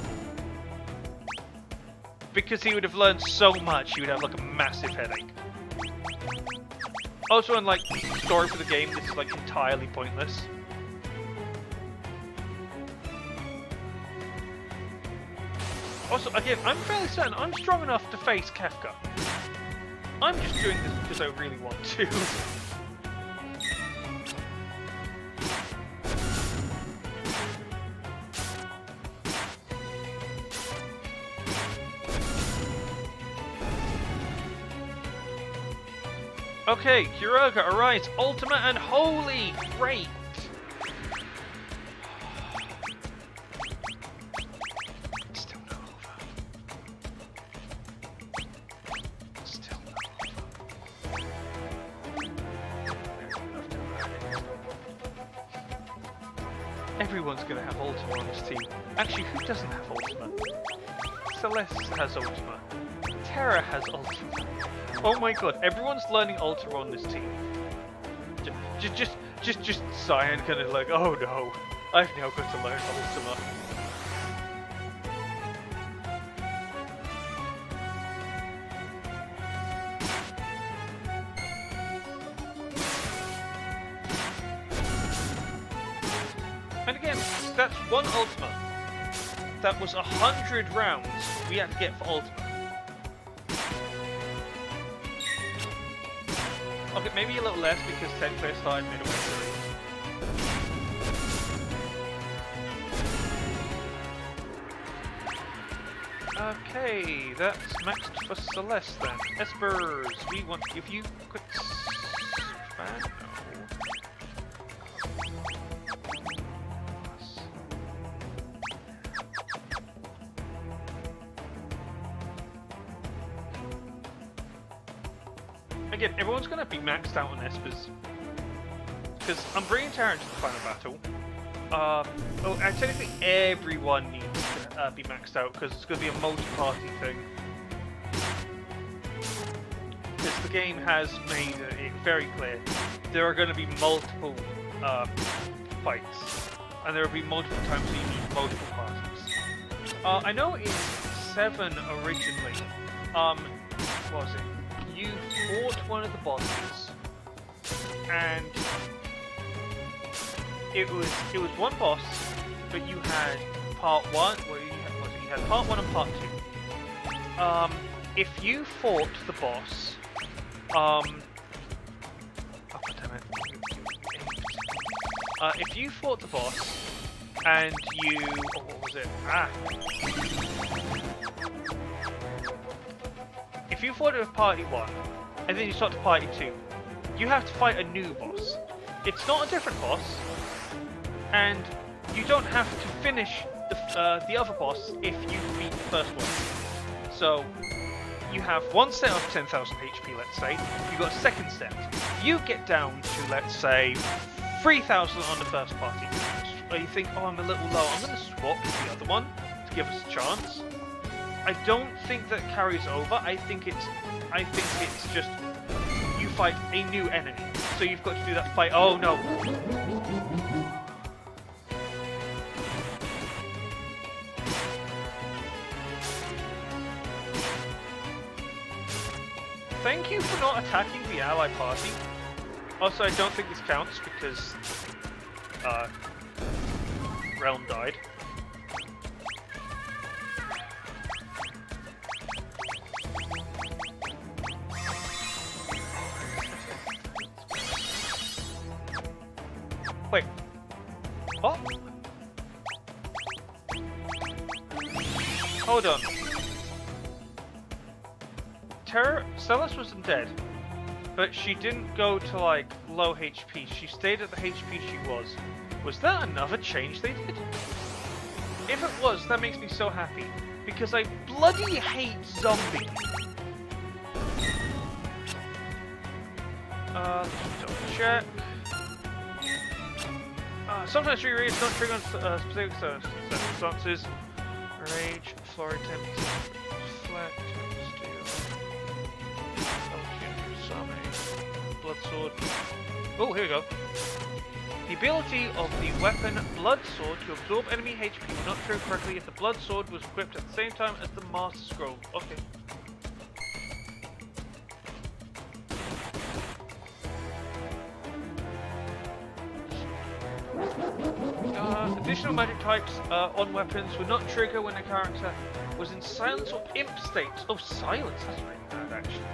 Because he would have learned so much, he would have like a massive headache. Also, in like story for the game, this is like entirely pointless. Also, again, I'm fairly certain I'm strong enough to face Kefka. I'm just doing this because I really want to. Okay, Kyurarga arrives, Ultimate and Holy! Great! Still not over. Still not over. Everyone's gonna have Ultima on this team. Actually, who doesn't have Ultima? Celeste has Ultima. Terra has Ultima. Oh my god, everyone's learning Ultima on this team. Just Cyan kind of like, oh no, I've now got to learn Ultima. And again, that's one Ultima. That was 100 rounds we had to get for Ultima. Okay, maybe a little less because 10 clear started midway through. Okay, that's maxed for Celeste then. Espers, we want to give you quick span. No. Again, everyone's going to be maxed out on Espers. Because I'm bringing Terra into the final battle. Technically everyone needs to be maxed out because it's going to be a multi-party thing. Because the game has made it very clear there are going to be multiple fights. And there will be multiple times you need multiple parties. I know in 7 originally, what was it? You fought one of the bosses, and it was one boss, but you had part 1. Well, you had part 1 and part 2. If you fought the boss, oh damn it! If you fought the boss, and you, what was it? If you fought it with Party 1, and then you start to Party 2, you have to fight a new boss. It's not a different boss, and you don't have to finish the other boss if you beat the first one. So, you have one set of 10,000 HP, let's say, you got a second set. You get down to, let's say, 3,000 on the first party. You think, oh, I'm a little low, I'm going to swap with the other one to give us a chance. I don't think that carries over. I think it's just you fight a new enemy. So you've got to do that fight. Oh no. Thank you for not attacking the ally party. Also, I don't think this counts because Realm died. Wait. What? Hold on. Celeste wasn't dead, but she didn't go to like low HP. She stayed at the HP she was. Was that another change they did? If it was, that makes me so happy. because I bloody hate zombies. Let's double check. Sometimes trigger rage don't trigger on specific circumstances. Rage, flurry, tempest, deflect, steel, blood sword. Oh, here we go. The ability of the weapon Blood Sword to absorb enemy HP will not trigger correctly if the Blood Sword was equipped at the same time as the Master Scroll. Okay. Additional magic types on weapons would not trigger when the character was in silence or imp state. Oh, silence. That's really bad, actually.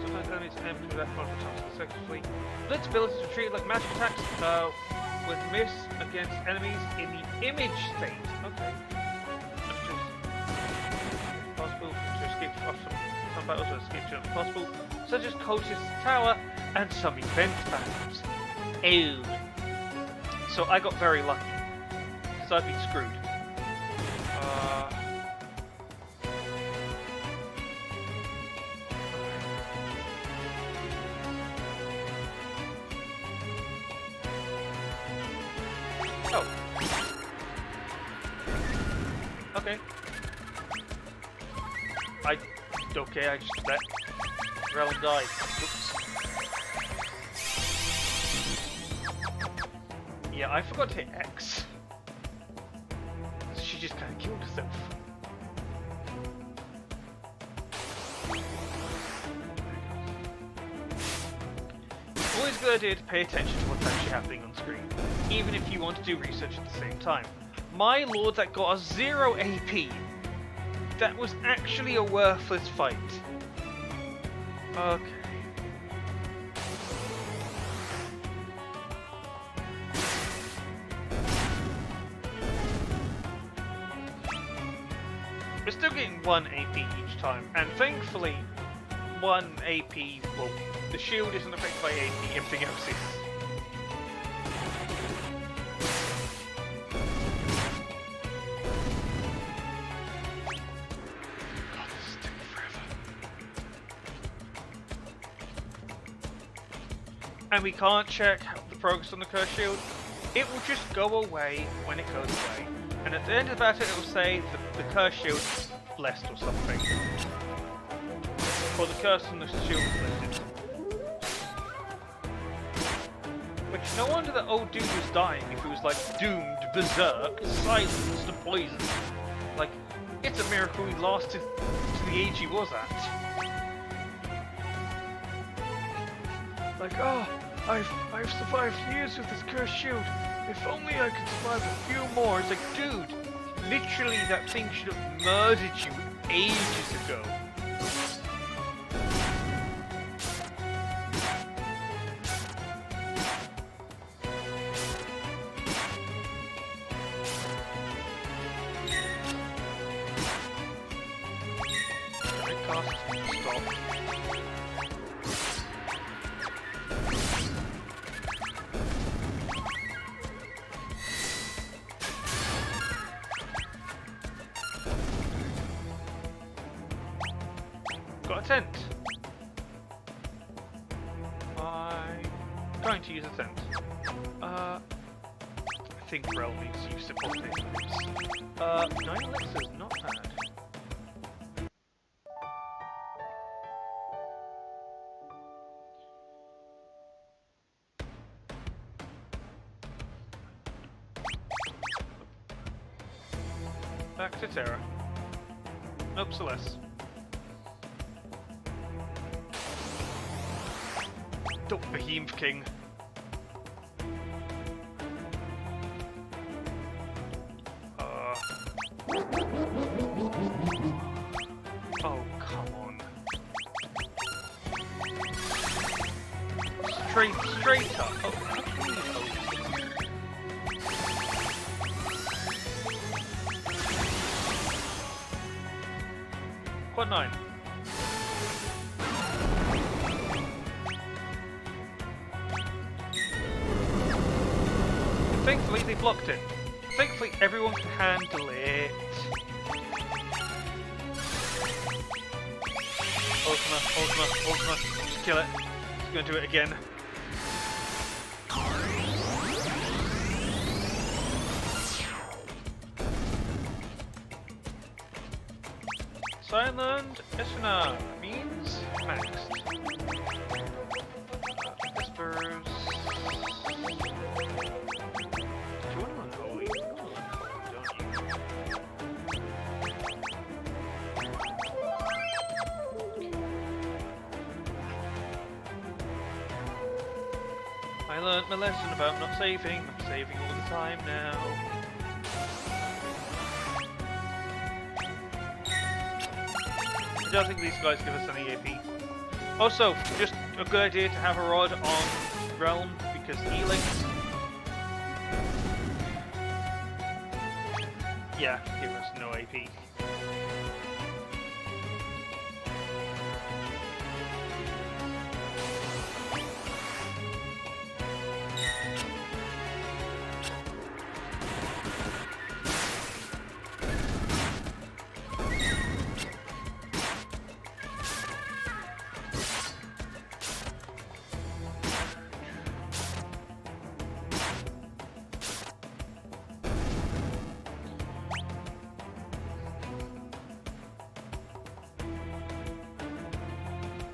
Sometimes enemies aim to that front attacks successfully. Blitz ability to treat like magic attacks with miss against enemies in the image state. Okay. That's just possible to escape from some battles or escape to impossible, such as Cultist Tower and some event battles. Ew. So I got very lucky, because I've been screwed. Oh. Okay. Okay, I just let Relin die. Oops. Yeah, I forgot to hit X. She just kind of killed herself. Always a good idea to pay attention to what's actually happening on screen, even if you want to do research at the same time. My lord, that got us 0 AP. That was actually a worthless fight. Okay. We're still getting 1 AP each time, and thankfully 1 AP, well, the shield isn't affected by AP, everything else is. God, this is taking forever. And we can't check the progress on the curse shield. It will just go away when it goes away. And at the end of the battle, it will say the curse shield is blessed or something. Or the curse on the shield is lifted. Which, no wonder that old dude was dying if he was like doomed, berserk, silenced, and poisoned. Like, it's a miracle he lasted to the age he was at. Like, oh, I've survived years with this cursed shield. If only I could survive a few more. It's like, dude, literally that thing should have murdered you ages ago. Got a tent. I'm going to use a tent. I think Rel needs to use support items. 9 elixirs, not bad. Back to Terra. Nope, Celeste. Behemoth King. Oh, come on. Straight up. Oh, Quad 9. Thankfully they blocked it. thankfully everyone can handle it. Ultima. Just kill it. Just gonna do it again. Silent Esuna means maxed. Whispers. Do you want to unholy? You want to unholy, don't you? I learned my lesson about not saving. I'm saving all the time now. I don't think these guys give us any AP. Also, just a good idea to have a rod on Realm because healing. Yeah, give us no AP.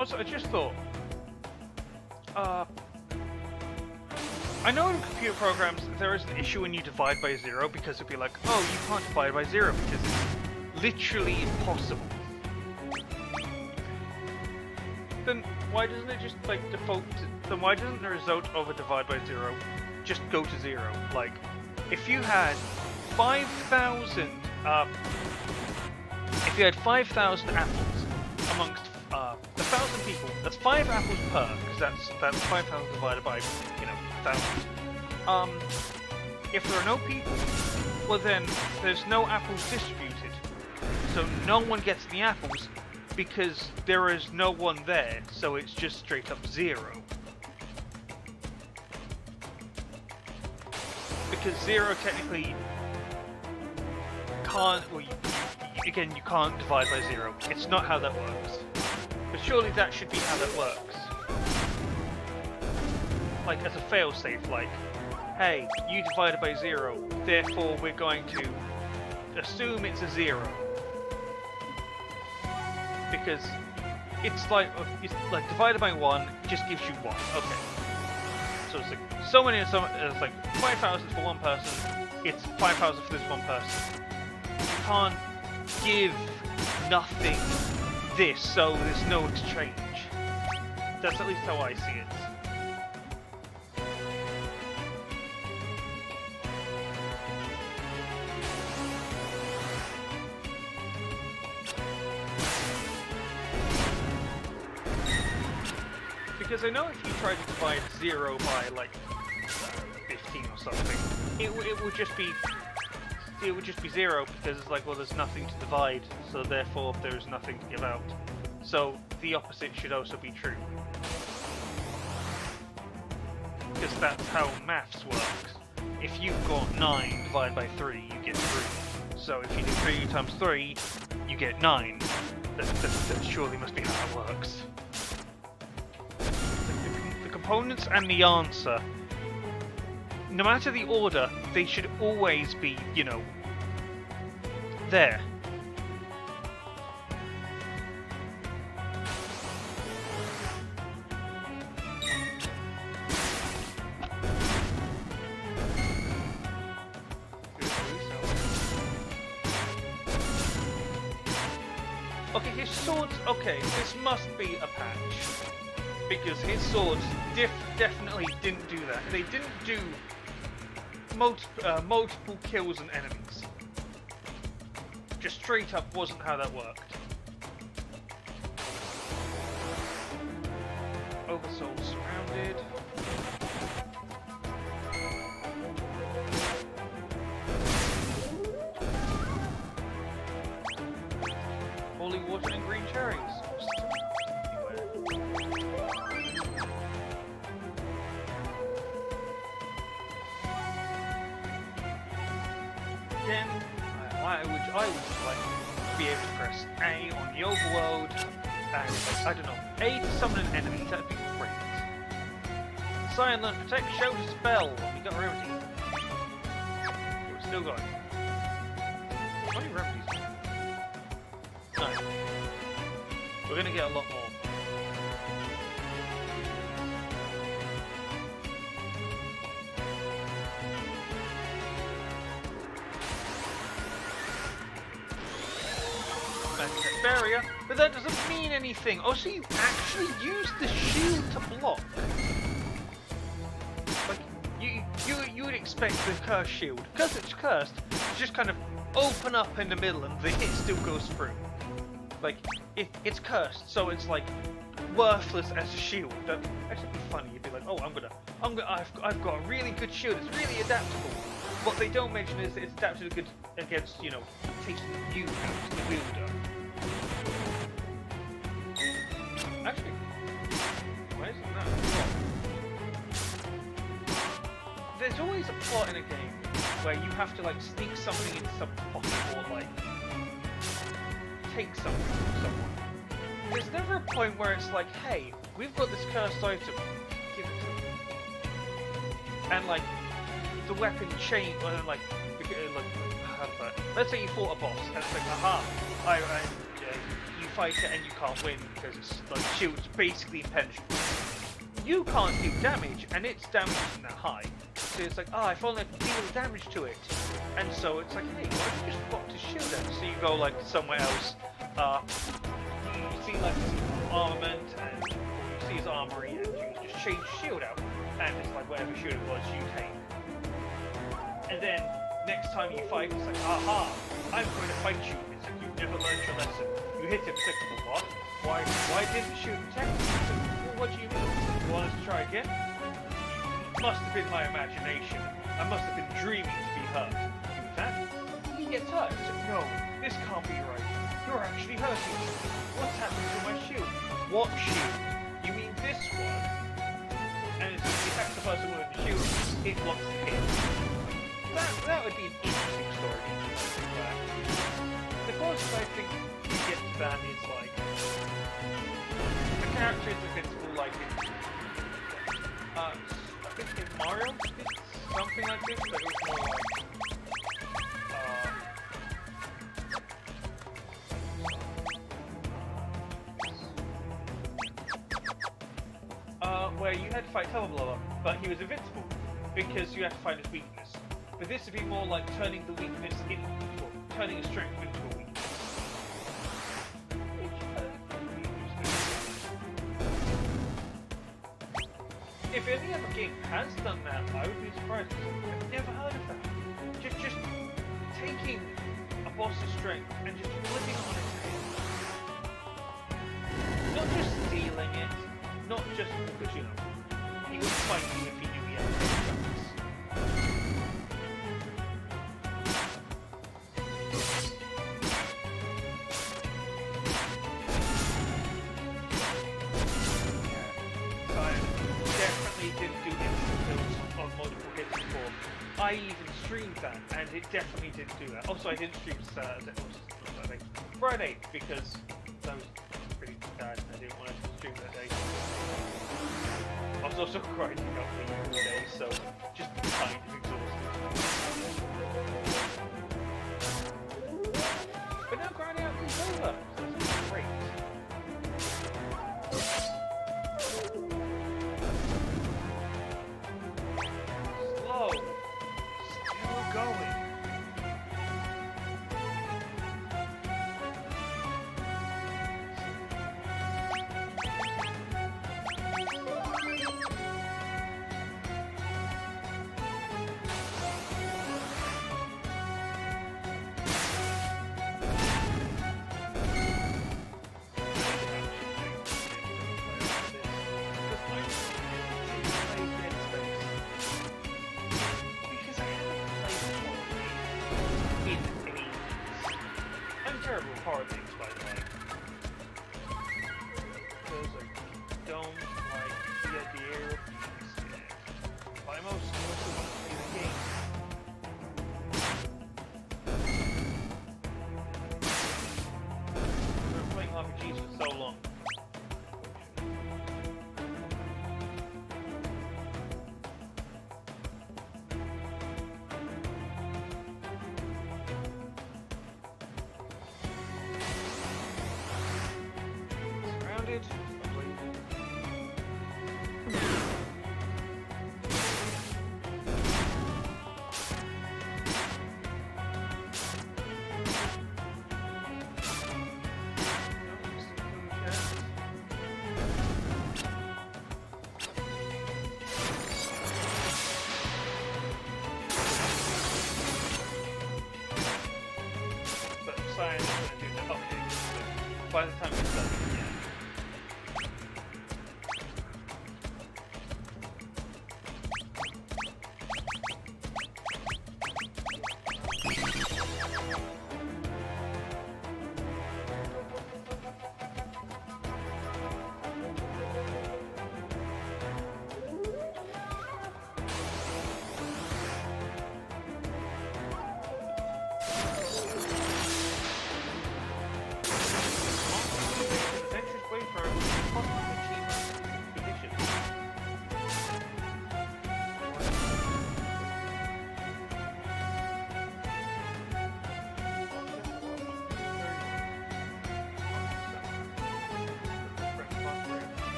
Also, I just thought, I know in computer programs there is an issue when you divide by 0 because it'd be like, oh, you can't divide by 0 because it's literally impossible. Then why doesn't it just like default to, then why doesn't the result of a divide by 0 just go to 0? Like, if you had 5,000, if you had 5,000 apples amongst 1,000 people, that's 5 apples per, because that's 5,000 divided by, 1,000. If there are no people, well then, there's no apples distributed. So no one gets the apples, because there is no one there, so it's just straight up 0. Because 0 technically can't, well, again, you can't divide by 0. It's not how that works. But surely that should be how that works. Like, as a failsafe, like, hey, you divided by 0, therefore we're going to assume it's a 0. Because it's like divided by 1 just gives you 1. Okay. So it's like it's like 5,000 for one person, it's 5,000 for this one person. You can't give nothing this, so there's no exchange. That's at least how I see it. Because I know if you try to divide 0 by like 15 or something, it would just be 0 because it's like, well, there's nothing to divide, so therefore there's nothing to give out. So the opposite should also be true. Because that's how maths works. If you've got 9 divided by 3, you get 3. So if you do 3 times 3, you get 9. That surely must be how it works. The components and the answer, no matter the order, they should always be, there. Okay, his swords, okay, this must be a patch. Because his swords definitely didn't do that. They didn't do multiple kills on enemies. Just straight up wasn't how that worked. Oversoul surrounded. Holy water and green cherries. again, I would like be able to press A on the overworld and I don't know, A to summon an enemy. That'd be great. Silent Protect, shout a spell. We got a remedy. We're still going. How many remedies? Nice. We're gonna get a lot more. Magnetic barrier, but that doesn't mean anything. Oh, so you actually use the shield to block. Like you would expect the cursed shield, because it's cursed, to just kind of open up in the middle and the hit still goes through. Like it's cursed, so it's like worthless as a shield. That'd actually be funny. You'd be like, oh, I've got a really good shield. It's really adaptable. What they don't mention is that it's adapted good against, you know, taking you out the wielder. Actually, why isn't that a plot? There's always a plot in a game where you have to like sneak something into some pocket or like take something from someone. There's never a point where it's like, hey, we've got this cursed item, give it to them. And like the weapon chain, or like how to put it? Let's say you fought a boss, and it's like, aha, you fight it and you can't win because it's like shield's basically impenetrable. You can't deal damage, and its damage isn't that high. So it's like, if only I can deal damage to it. And so it's like, hey, why don't you just block the shield out? So you go like somewhere else. You see like his armament, and you see his armory, and you just change the shield out, and it's like whatever shield it was, you take. And then next time you fight, it's like, aha, I'm going to fight you. It's like you've never learned your lesson. You hit him, it's like, what? Why didn't the shield protect you? It's like, well, what do you mean? You want us to try again? It must have been my imagination. I must have been dreaming to be hurt. Do that? He gets hurt. It's like, no, this can't be right. You're actually hurting me. What's happening to my shield? What shield? You mean this one? And as it attacks the person with the shield, it blocks the hit. That would be an interesting story. The closest I think you get to that is like the character is invincible, like in I think in Mario did something like this, but it was more like where you had to fight Teleblower, but he was invincible because you had to find his weakness. But this would be more like turning the weakness into, well, turning a strength into a weakness. If any other game has done that, I would be surprised because I've never heard of that. Just taking a boss's strength and just flipping on its head. Not just stealing it, not just because, you know, he would fight you if he knew he had strengths. I even streamed that, and it definitely didn't do that. Also, I didn't stream Saturday, Friday, because that was pretty bad, and I didn't want to stream that day. I was also grinding up the day, so just kind of exhausted. But now grinding out is over, so that's great. Slow. Still going. upgrade. Science is going to do that. Okay, so by the time it's done, yeah. Adventurous way for possibly cheap conditions.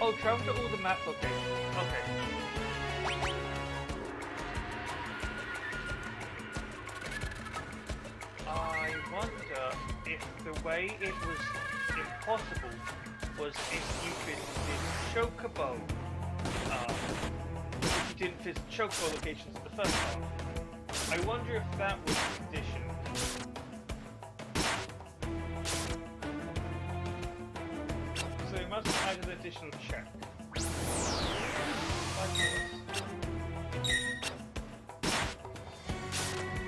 Oh, travel to all the map locations. Okay. I wonder if the way it was impossible was if you visited Chocobo. You didn't visit Chocobo locations in the first half. I wonder if that was the condition. So we must add an additional check.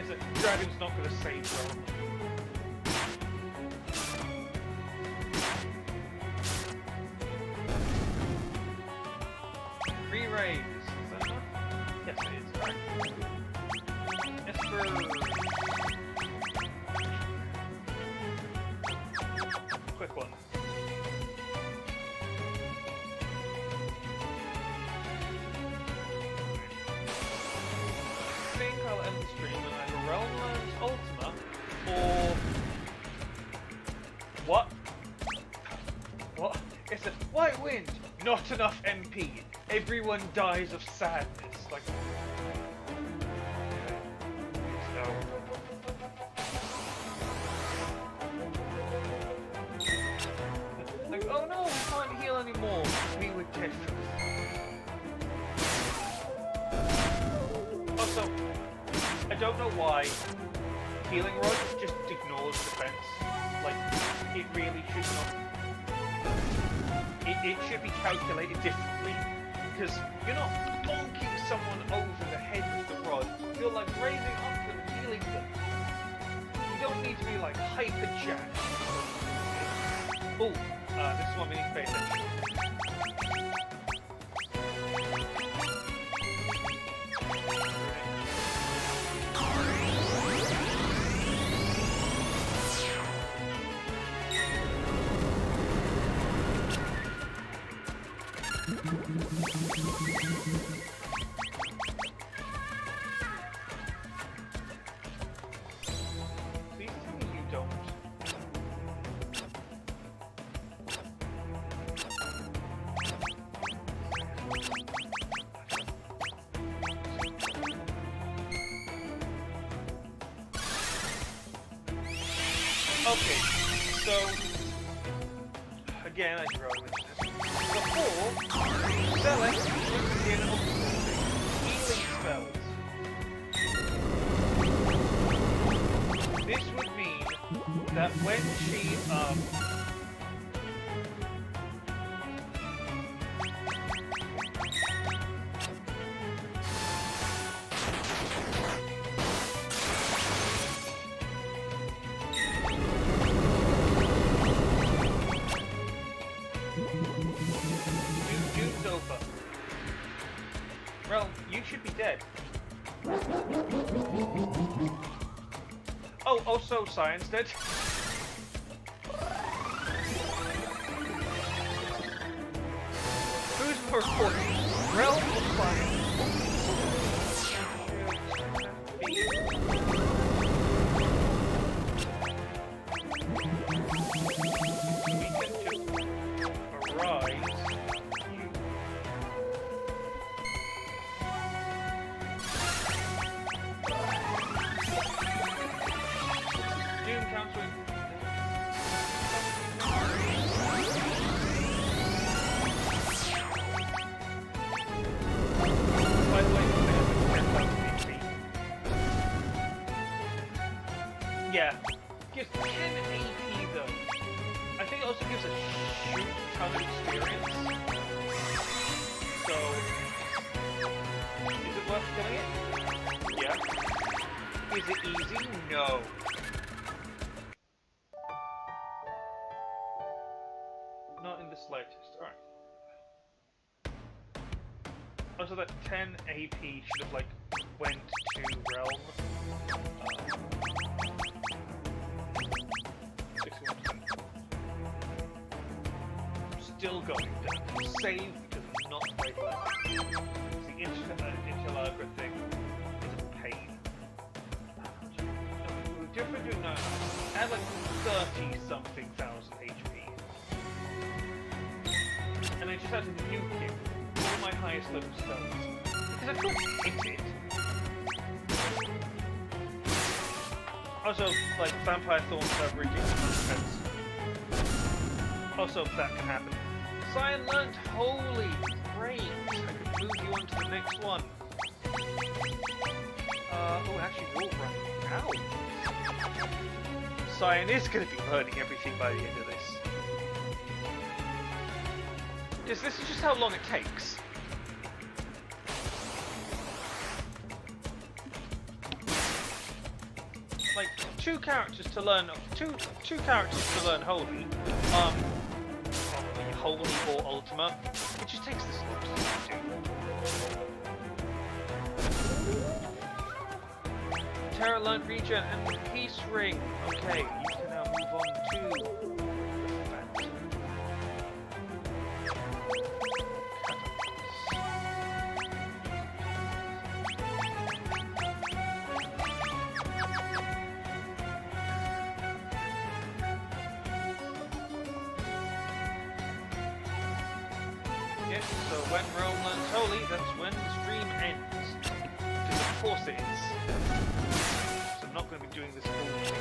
Is it dragon's not going to save well? Re-raise. Is that enough? Yes, it is. Right. Esper. Quick one. I think I'll end the stream and either Realm Lands Ultima or what? What? It's a White Wind. Not enough MP. Everyone dies of sadness. Like. So. Like, oh no, we can't heal anymore. We would Tetris. Also, I don't know why Healing Rod just ignores defense. Like, it really should not. It should be calculated differently. Because you're not bonking someone over the head with the rod. You're like raising up and healing them. You don't need to be like hyper jacked. Oh, this is what we need to pay attention. Please tell me you don't. Okay, so again, I should probably mention this. Before, select in healing spells. This would mean that when she Dune's over. Realm, you should be dead. Oh, also Science dead. Who's more important? Realm of Fire. Yeah, gives 10 AP though. I think it also gives a shoot ton of experience. So, is it worth killing it? Yeah. Is it easy? No. Not in the slightest. Alright. Also, that 10 AP should have, like, went to Realm. 61%. Still going down. Save because I'm not quite left. The Interlagra thing is a pain. Different doing that. I had like 30-something thousand HP. And I just had to nuke it with all my highest level spells. Because I couldn't hit it. Also, like, Vampire Thorns have ridiculous defense. Also, that can happen. Cyan learnt Holy! Great! I could move you on to the next one. Oh, actually, you're running out. Cyan is going to be learning everything by the end of this. Because this is just how long it takes. Like, two characters to learn Holy. Probably Holy or Ultima. It just takes this long to do. Terra learned Regen and Peace Ring. Okay, you can now move on to the Phantom. So when Rome learns Holy, that's when the stream ends. Because of course it is. So I'm not going to be doing this all night.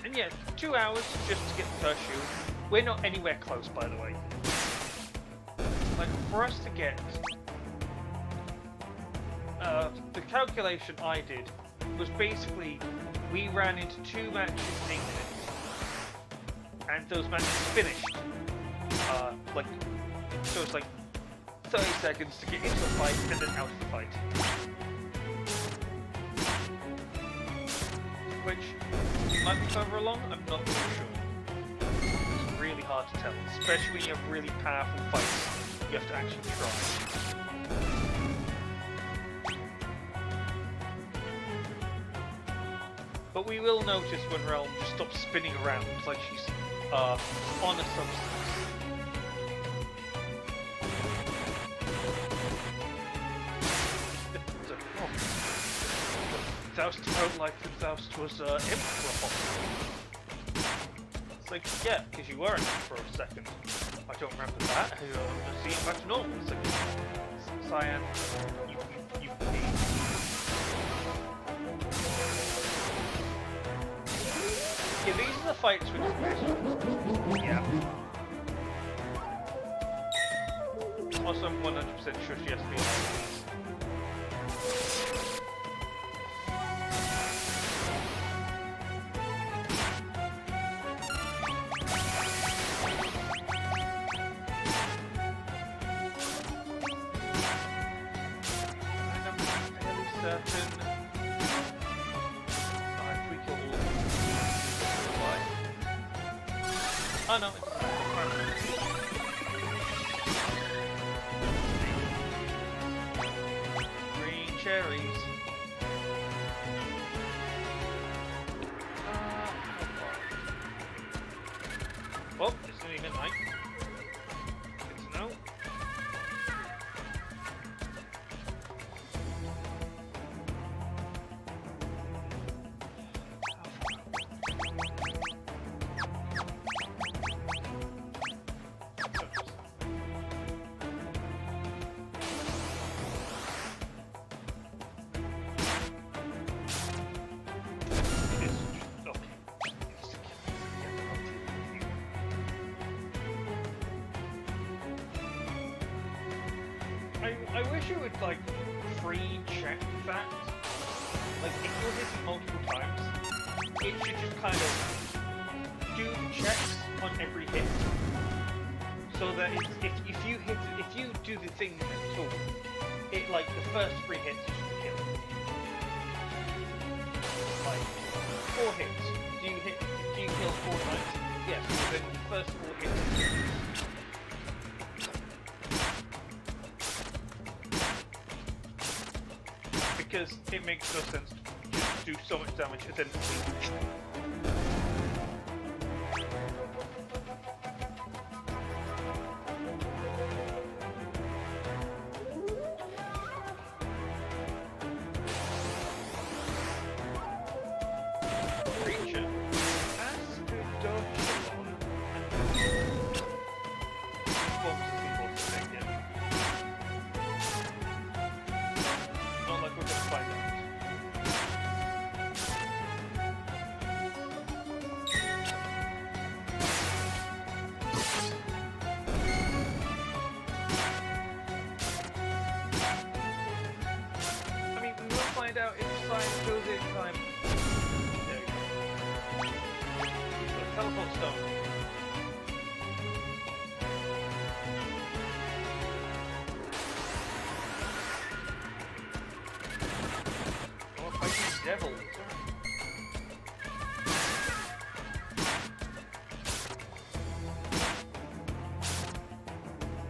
And yeah, 2 hours just to get the first shoe. We're not anywhere close, by the way. Like, for us to get... the calculation I did was basically, we ran into 2 matches in 8 minutes. And those matches finished. Like, so it's like 30 seconds to get into a fight and then out of the fight. Which might be further along, I'm not really sure. It's really hard to tell, especially when you have really powerful fights. You have to actually try. But we will notice when Realm just stops spinning around, like she's on a substance. Zoust felt like Zoust was Emperor. It's like, yeah, because you were an Emperor for a second. I don't remember that. I see it back to normal. It's like, Cyan, you yeah, these are the fights which is best. Yeah. Also, I'm 100% sure she has to be on. Oh no, it's cherries. Oh, it's nearly midnight. Good to know. I wish it would, like, pre-check that. Like, if you're hitting multiple times, it should just kind of do the checks on every hit. So that if you do the thing at all, it, like, the first 3 hits is just a kill. Like, 4 hits. Do you kill 4 times? Yes, so then the first 4 hits is kills. Because it makes no sense to just do so much damage and then sleep. Creature Ascodochelon bombs is important to take in. Not like we're gonna find out. I mean, we'll find out if science goes in time. There we go. So, teleport stone. Oh, fighting devils.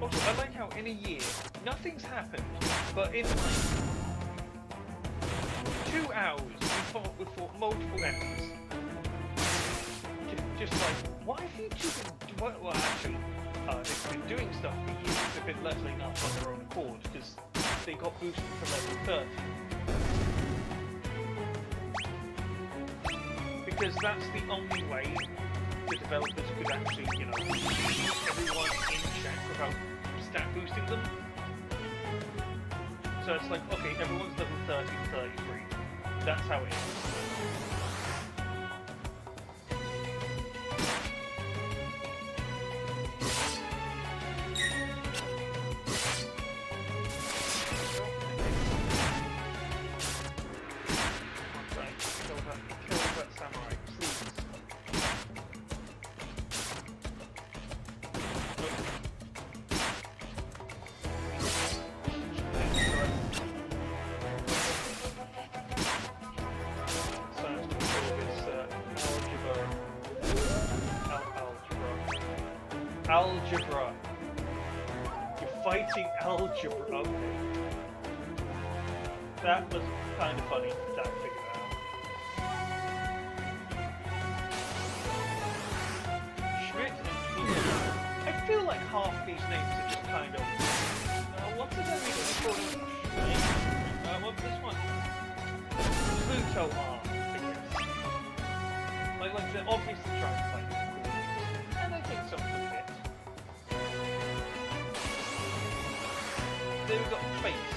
Also, I like how in a year, nothing's happened, but in like 2 hours, we fought multiple enemies. Just like, why have you two been... Well, actually, they've been doing stuff for years. They've been leveling up on their own accord, because they got boosted to level 30. Because that's the only way the developers could actually, you know, keep everyone in check without stat boosting them. So it's like, okay, everyone's level 30 to 33. That's how it is. Kill that samurai, please. Algebra. You're fighting algebra. Okay. That was kind of funny that I figured out. Schmidt and Schmidt. I feel like half these names are just kind of. What's the name of what's this one? Pluto arm, I guess. Like they're obviously trying to find cool names. And I think some of them fit. Then we've got face.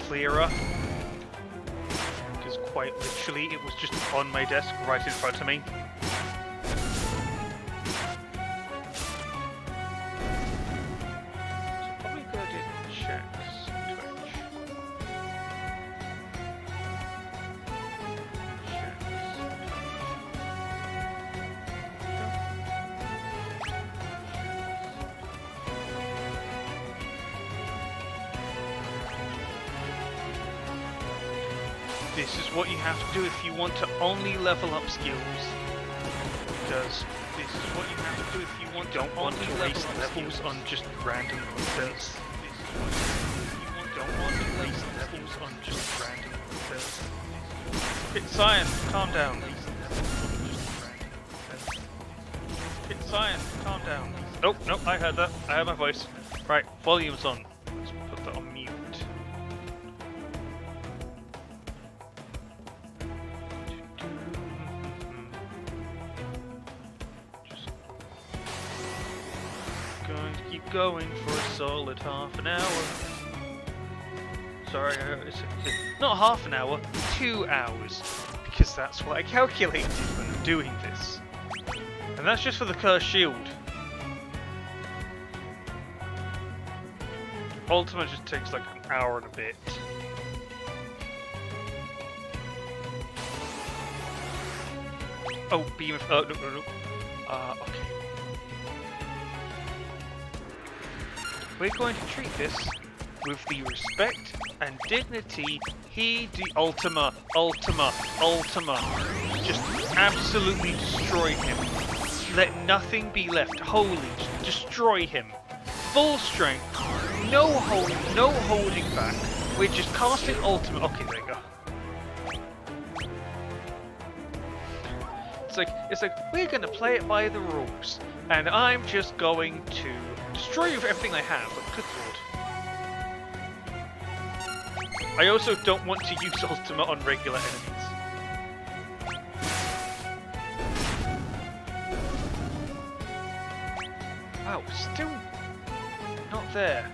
Clearer, because quite literally it was just on my desk right in front of me. So probably go to checks, Twitch. This is what you have to do if you want to only level up skills. Because this is what you have to do if you want don't to want only to level waste up levels skills on just random nonsense. This is what you don't want to waste levels on just random nonsense. Hit Cyan, calm down. Hit Cyan, calm down. Oh, no, I heard that. I heard my voice. Right, volume's on. Let's put that on mute. Going to keep going for a solid half an hour. Sorry, it's not half an hour, 2 hours. Because that's what I calculated when doing this. And that's just for the Cursed Shield. Ultima just takes like an hour and a bit. Oh, beam of... no. Okay. We're going to treat this with the respect and dignity he Ultima. Just absolutely destroy him. Let nothing be left. Holy, destroy him. Full strength. No holding back. We're just casting Ultima. Okay, there you go. It's like we're gonna play it by the rules, and I'm just going to destroy you for everything I have. But good lord. I also don't want to use Ultima on regular enemies. Wow, still not there.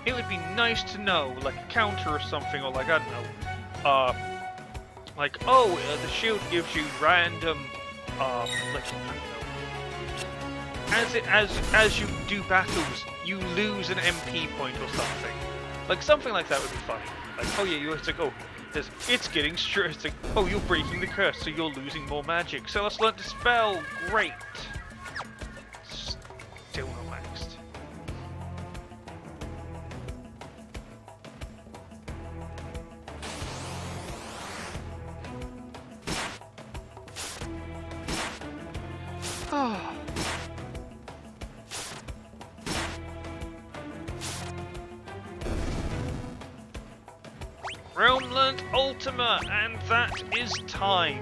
It would be nice to know, like a counter or something, or like, I don't know, like, oh, the shield gives you random, like, I don't know, as you do battles, you lose an MP point or something. Like, something like that would be funny. Like, oh yeah, it's like, oh, it's getting stressed. It's like, oh, you're breaking the curse, so you're losing more magic. So let's learn to spell. Great. Still not maxed. Ah. Realm learnt Ultima, and that is time.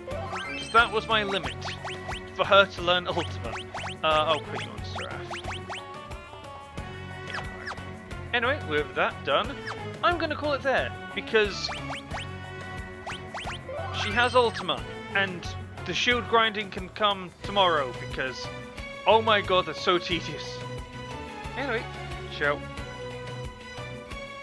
Because that was my limit for her to learn Ultima. I'll put you on Seraph. Yeah. Anyway, with that done, I'm gonna call it there because she has Ultima, and the shield grinding can come tomorrow because, oh my god, that's so tedious. Anyway, ciao.